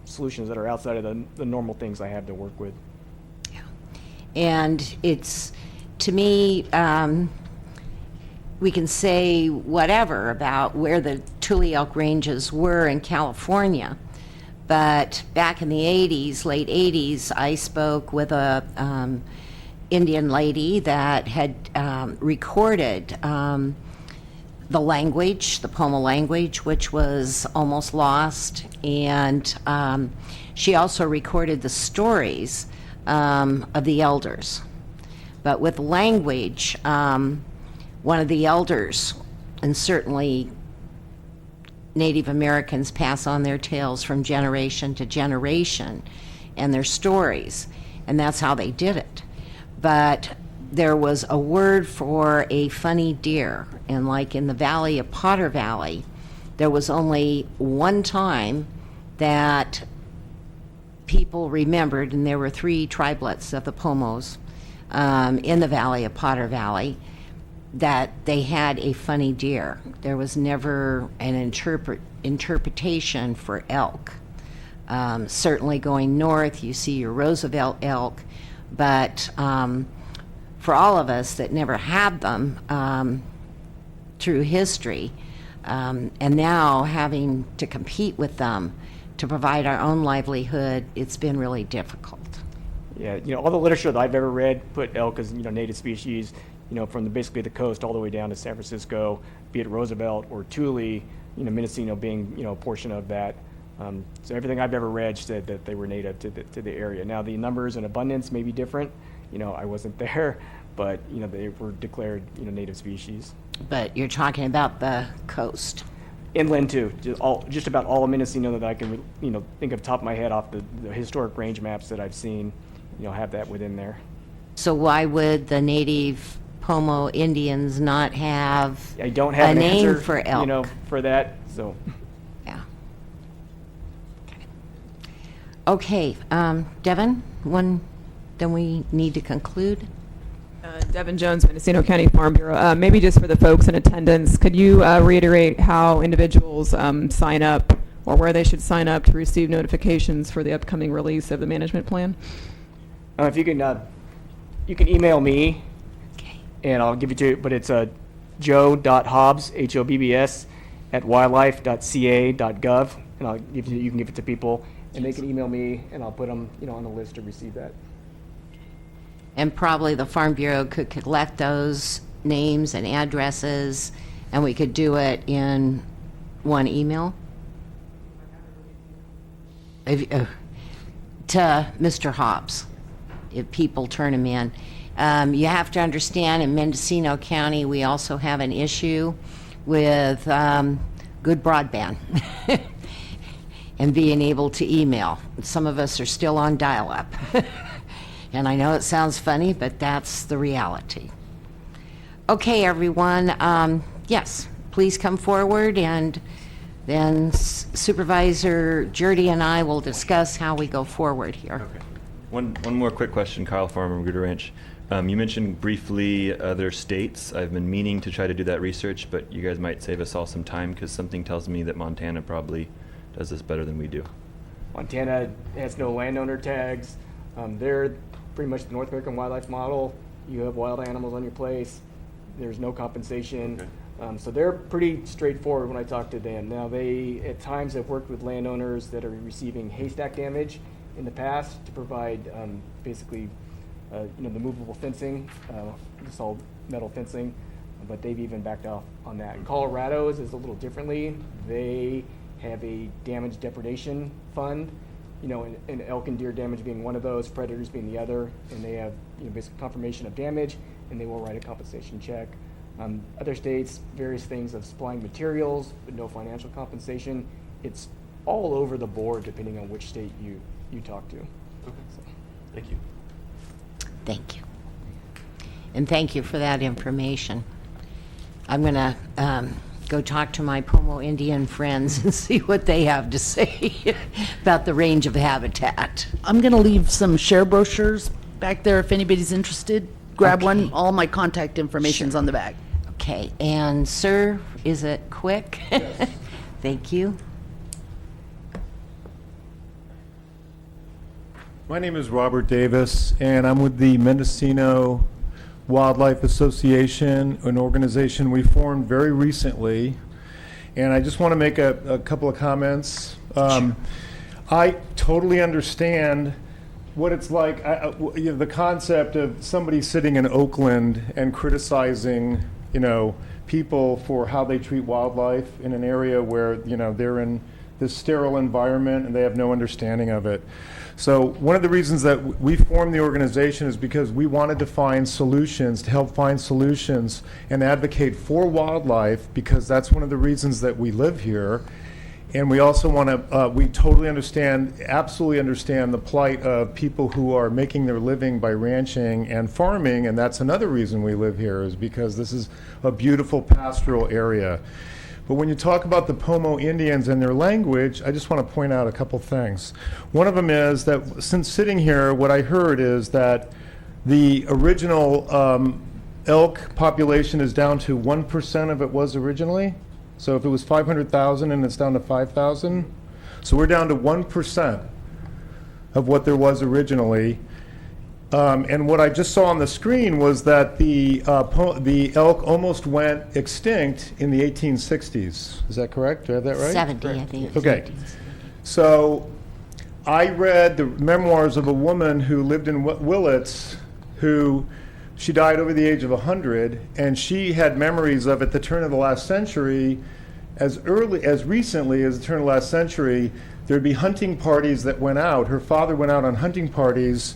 solutions that are outside of the normal things I have to work with. Yeah. And it's, to me, we can say whatever about where the Tule elk ranges were in California. But back in the 80s, late 80s, I spoke with a Indian lady that had recorded the language, the Pomo language, which was almost lost. And she also recorded the stories of the elders. But with language, one of the elders, and certainly Native Americans pass on their tales from generation to generation and their stories, and that's how they did it. But there was a word for a funny deer, and like in the valley of Potter Valley, there was only one time that people remembered, and there were 3 triplets of the Pomos in the valley of Potter Valley, that they had a funny deer. There was never an interpretation for elk. Certainly going north, you see your Roosevelt elk, but for all of us that never had them through history, and now having to compete with them to provide our own livelihood, it's been really difficult. Yeah, all the literature that I've ever read put elk as, native species, from basically the coast all the way down to San Francisco, be it Roosevelt or Tule, Mendocino being, a portion of that. So everything I've ever read said that they were native to the area. Now the numbers and abundance may be different. I wasn't there, but, they were declared, native species. But you're talking about the coast. Inland too, just about all of Mendocino that I can, think of top of my head off the historic range maps that I've seen, have that within there. So why would the native Pomo Indians not have I don't have a an name answer, for elk? For that, so. Yeah. Okay, Devin, then we need to conclude. Devin Jones, Mendocino County Farm Bureau. Maybe just for the folks in attendance, could you reiterate how individuals sign up or where they should sign up to receive notifications for the upcoming release of the management plan? If you can email me, and I'll give it to you, but it's joe.hobbs, Hobbs, at wildlife.ca.gov, and you can give it to people, and they can email me, and I'll put them, on the list to receive that. And probably the Farm Bureau could collect those names and addresses, and we could do it in one email? To Mr. Hobbs, if people turn them in. You have to understand, in Mendocino County, we also have an issue with good broadband and being able to email. Some of us are still on dial-up. And I know it sounds funny, but that's the reality. Okay, everyone. Yes, please come forward, and then Supervisor Jurdy and I will discuss how we go forward here. Okay. One more quick question, Kyle Farmer, Magruder Ranch. You mentioned briefly other states. I've been meaning to try to do that research, but you guys might save us all some time because something tells me that Montana probably does this better than we do. Montana has no landowner tags. They're pretty much the North American wildlife model. You have wild animals on your place. There's no compensation. So they're pretty straightforward when I talk to them. Now, they at times have worked with landowners that are receiving haystack damage in the past to provide basically the movable fencing, just all metal fencing, but they've even backed off on that. In Colorado's is a little differently. They have a damage depredation fund, and elk and deer damage being one of those, predators being the other, and they have basic confirmation of damage, and they will write a compensation check. Other states, various things of supplying materials, but no financial compensation. It's all over the board depending on which state you talk to. Okay. So, thank you. Thank you. And thank you for that information. I'm going to go talk to my Pomo Indian friends and see what they have to say about the range of habitat. I'm going to leave some share brochures back there if anybody's interested. Grab one. All my contact information's on the back. Okay. And sir, is it quick? Yes. Thank you. My name is Robert Davis, and I'm with the Mendocino Wildlife Association, an organization we formed very recently. And I just want to make a couple of comments. I totally understand what it's like, the concept of somebody sitting in Oakland and criticizing, people for how they treat wildlife in an area where, they're in this sterile environment and they have no understanding of it. So one of the reasons that we formed the organization is because we wanted to find solutions, to help find solutions and advocate for wildlife, because that's one of the reasons that we live here. And we also want to, we totally understand, absolutely understand the plight of people who are making their living by ranching and farming, and that's another reason we live here, is because this is a beautiful pastoral area. But when you talk about the Pomo Indians and their language, I just want to point out a couple things. One of them is that since sitting here, what I heard is that the original elk population is down to 1% of it was originally. So if it was 500,000 and it's down to 5,000, so we're down to 1% of what there was originally. And what I just saw on the screen was that the elk almost went extinct in the 1860s. Is that correct? Do I have that right? 70, I think. Okay. So I read the memoirs of a woman who lived in Willits, she died over the age of 100, and she had memories of, at the turn of the last century, as recently as the turn of the last century, there'd be hunting parties that went out. Her father went out on hunting parties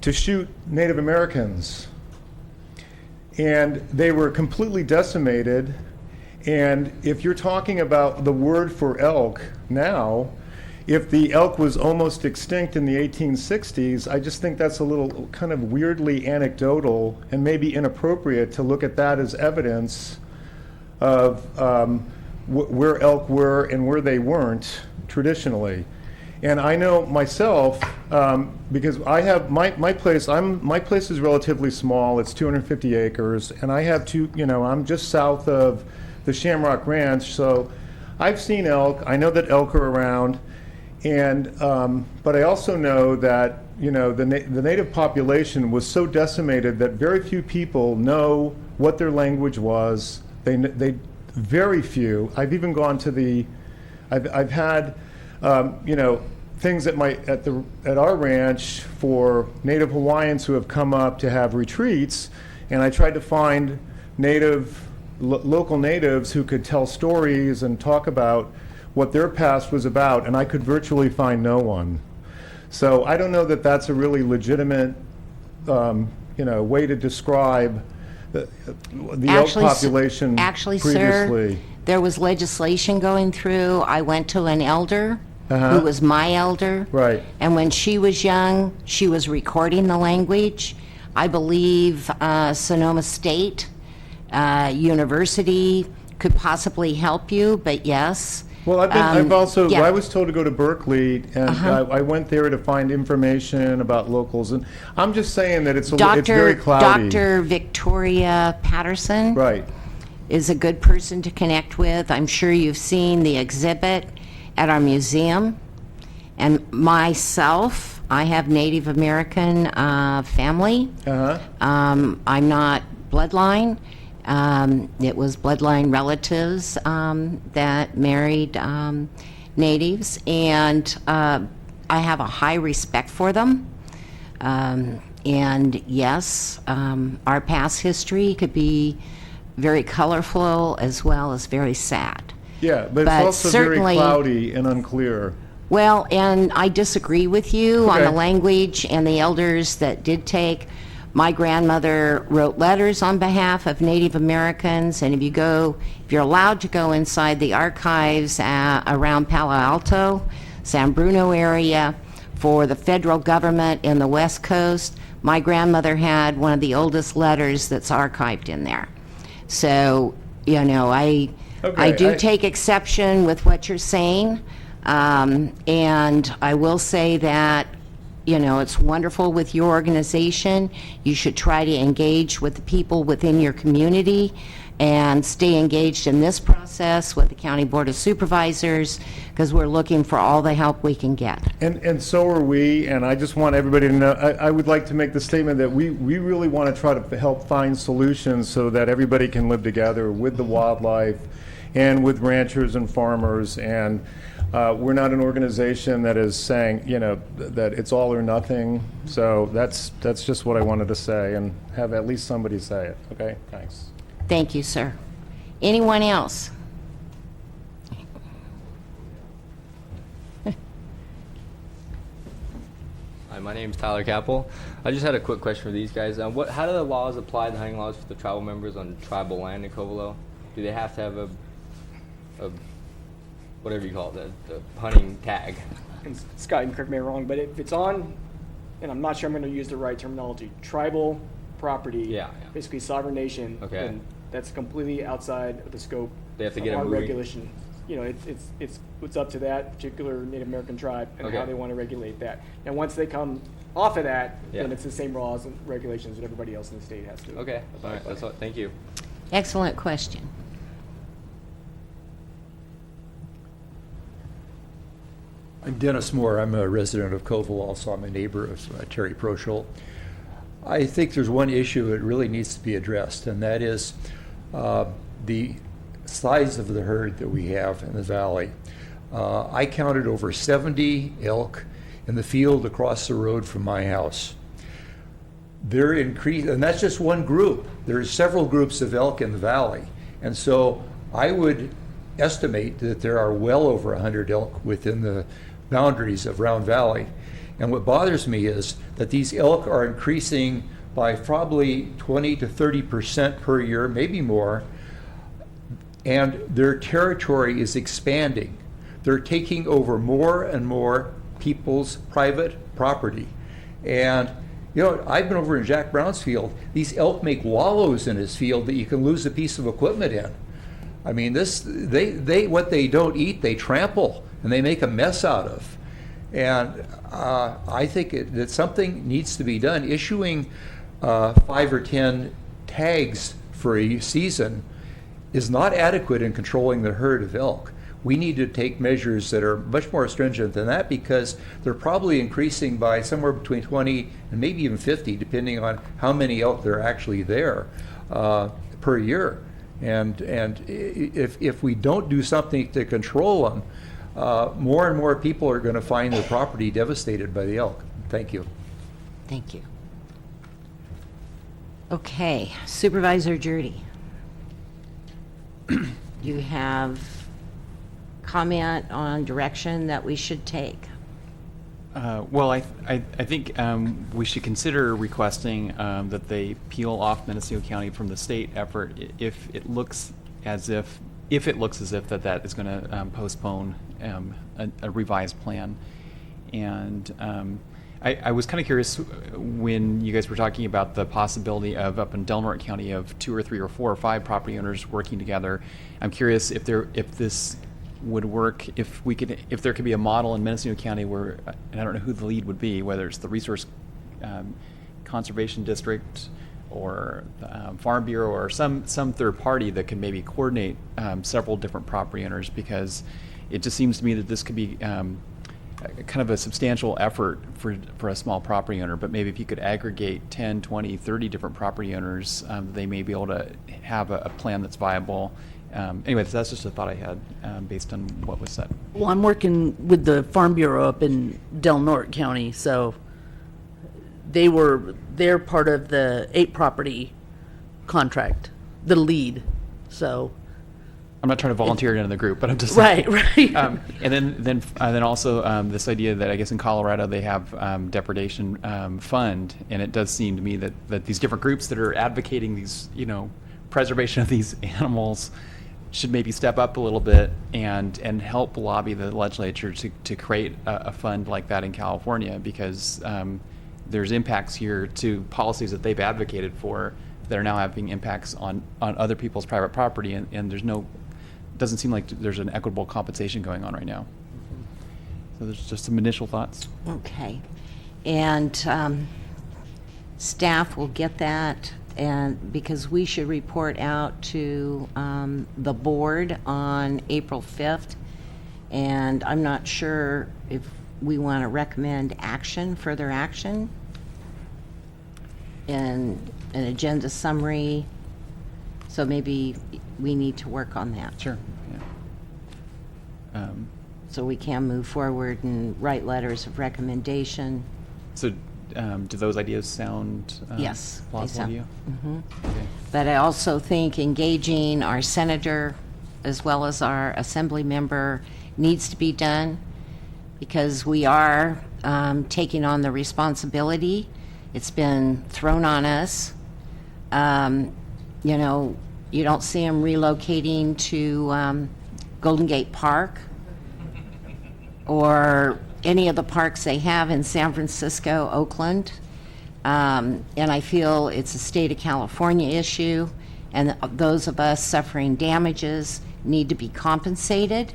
to shoot Native Americans. And they were completely decimated. And if you're talking about the word for elk now, if the elk was almost extinct in the 1860s, I just think that's a little kind of weirdly anecdotal and maybe inappropriate to look at that as evidence of where elk were and where they weren't traditionally. And I know myself, because I have my place is relatively small. It's 250 acres, and I have I'm just south of the Shamrock Ranch, so I've seen elk. I know that elk are around. And but I also know that the native population was so decimated that very few people know what their language was. They very few. I've even gone to I've had things at our ranch for Native Hawaiians who have come up to have retreats, and I tried to find local natives who could tell stories and talk about what their past was about, and I could virtually find no one. So I don't know that that's a really legitimate, way to describe the elk population actually, previously. Sir, there was legislation going through. I went to an elder who was my elder. Right. And when she was young, she was recording the language. I believe Sonoma State University could possibly help you, but yes, Well, I've also, yeah. I was told to go to Berkeley, and I went there to find information about locals, and I'm just saying that it's very cloudy. Dr. Victoria Patterson Right. is a good person to connect with. I'm sure you've seen the exhibit at our museum. And myself, I have Native American family. I'm not bloodline. It was bloodline relatives that married natives, and I have a high respect for them. And yes, our past history could be very colorful as well as very sad. Yeah, but it's also very certainly- cloudy and unclear. Well, and I disagree with you on Okay. the language and the elders that did take. My grandmother wrote letters on behalf of Native Americans, and if you're allowed to go inside the archives around Palo Alto, San Bruno area, for the federal government in the West Coast, my grandmother had one of the oldest letters that's archived in there. So, I do take exception with what you're saying. And I will say that, it's wonderful with your organization. You should try to engage with the people within your community and stay engaged in this process with the County Board of Supervisors, because we're looking for all the help we can get. And so are we, and I just want everybody to know, I would like to make the statement that we really want to try to help find solutions so that everybody can live together with the wildlife and with ranchers and farmers, and we're not an organization that is saying, that it's all or nothing. So that's just what I wanted to say, and have at least somebody say it. Okay, thanks. Thank you, sir. Anyone else? Hi, my name is Tyler Capel. I just had a quick question for these guys. How do the laws apply, the hunting laws, for the tribal members on tribal land in Covelo? Do they have to have a whatever you call it, the hunting tag? And Scott, and correct me if I'm wrong, but if it's on, and I'm not sure I'm going to use the right terminology, tribal property, basically sovereign nation, then that's completely outside of the scope They have to of get a our moving- regulation. It's up to that particular Native American tribe and how they want to regulate that. And once they come off of that, then it's the same laws and regulations that everybody else in the state has to. Okay, all right, that's all. Thank you. Excellent question. I'm Dennis Moore. I'm a resident of Covell. Also, I'm a neighbor of Terry Proschel. I think there's one issue that really needs to be addressed, and that is the size of the herd that we have in the valley. I counted over 70 elk in the field across the road from my house. They're increased, and that's just one group. There's several groups of elk in the valley, and so I would estimate that there are well over 100 elk within the boundaries of Round Valley. And what bothers me is that these elk are increasing by probably 20 to 30% per year, maybe more, and their territory is expanding. They're taking over more and more people's private property. And I've been over in Jack Brown's field. These elk make wallows in his field that you can lose a piece of equipment in. I mean, what they don't eat, they trample, and they make a mess out of. And I think that something needs to be done. Issuing 5 or 10 tags for a season is not adequate in controlling the herd of elk. We need to take measures that are much more stringent than that, because they're probably increasing by somewhere between 20 and maybe even 50, depending on how many elk there are actually there per year. And if we don't do something to control them, more and more people are going to find their property devastated by the elk. Thank you. Thank you. Okay, Supervisor Jurdy. You have comment on direction that we should take? Well, I think we should consider requesting that they peel off Mendocino County from the state effort if it looks as if that is going to postpone a revised plan. And I was kind of curious when you guys were talking about the possibility of up in Delaware County of 2 or 3 or 4 or 5 property owners working together. I'm curious if this would work if there could be a model in Mendocino County where, and I don't know who the lead would be, whether it's the Resource Conservation District or the Farm Bureau or some third party that could maybe coordinate several different property owners, because it just seems to me that this could be kind of a substantial effort for a small property owner. But maybe if you could aggregate 10, 20, 30 different property owners, they may be able to have a plan that's viable. Anyway, that's just a thought I had based on what was said. Well, I'm working with the Farm Bureau up in Del Norte County, so they're part of the 8-property contract, the lead, so. I'm not trying to volunteer into the group, but I'm just right. And then also this idea that I guess in Colorado they have depredation fund, and it does seem to me that these different groups that are advocating these, preservation of these animals should maybe step up a little bit and help lobby the legislature to create a fund like that in California, because there's impacts here to policies that they've advocated for that are now having impacts on other people's private property, and there's doesn't seem like there's an equitable compensation going on right now. So there's just some initial thoughts. Okay. And staff will get that, and because we should report out to the board on April 5th, and I'm not sure if we want to recommend further action in an agenda summary, so maybe we need to work on that. Sure. Yeah. So we can move forward and write letters of recommendation. So do those ideas sound yes, plausible to you? Mm-hmm. Okay. But I also think engaging our senator as well as our assembly member needs to be done, because we are taking on the responsibility. It's been thrown on us. You don't see them relocating to Golden Gate Park or any of the parks they have in San Francisco, Oakland. And I feel it's a state of California issue, and those of us suffering damages need to be compensated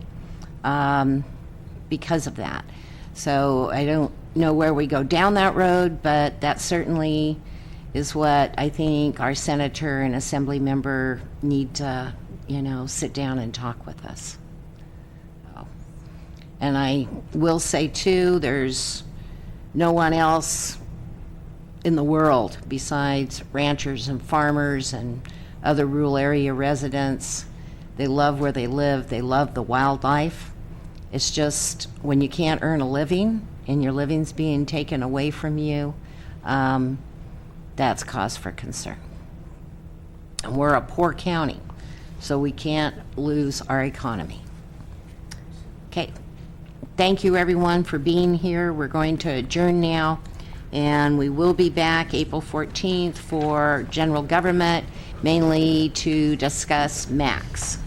because of that. So I don't know where we go down that road, but that certainly is what I think our senator and assembly member need to, sit down and talk with us. And I will say too, there's no one else in the world besides ranchers and farmers and other rural area residents. They love where they live. They love the wildlife. It's just when you can't earn a living and your living's being taken away from you, that's cause for concern. And we're a poor county, so we can't lose our economy. Okay. Thank you, everyone, for being here. We're going to adjourn now, and we will be back April 14th for general government, mainly to discuss MAX.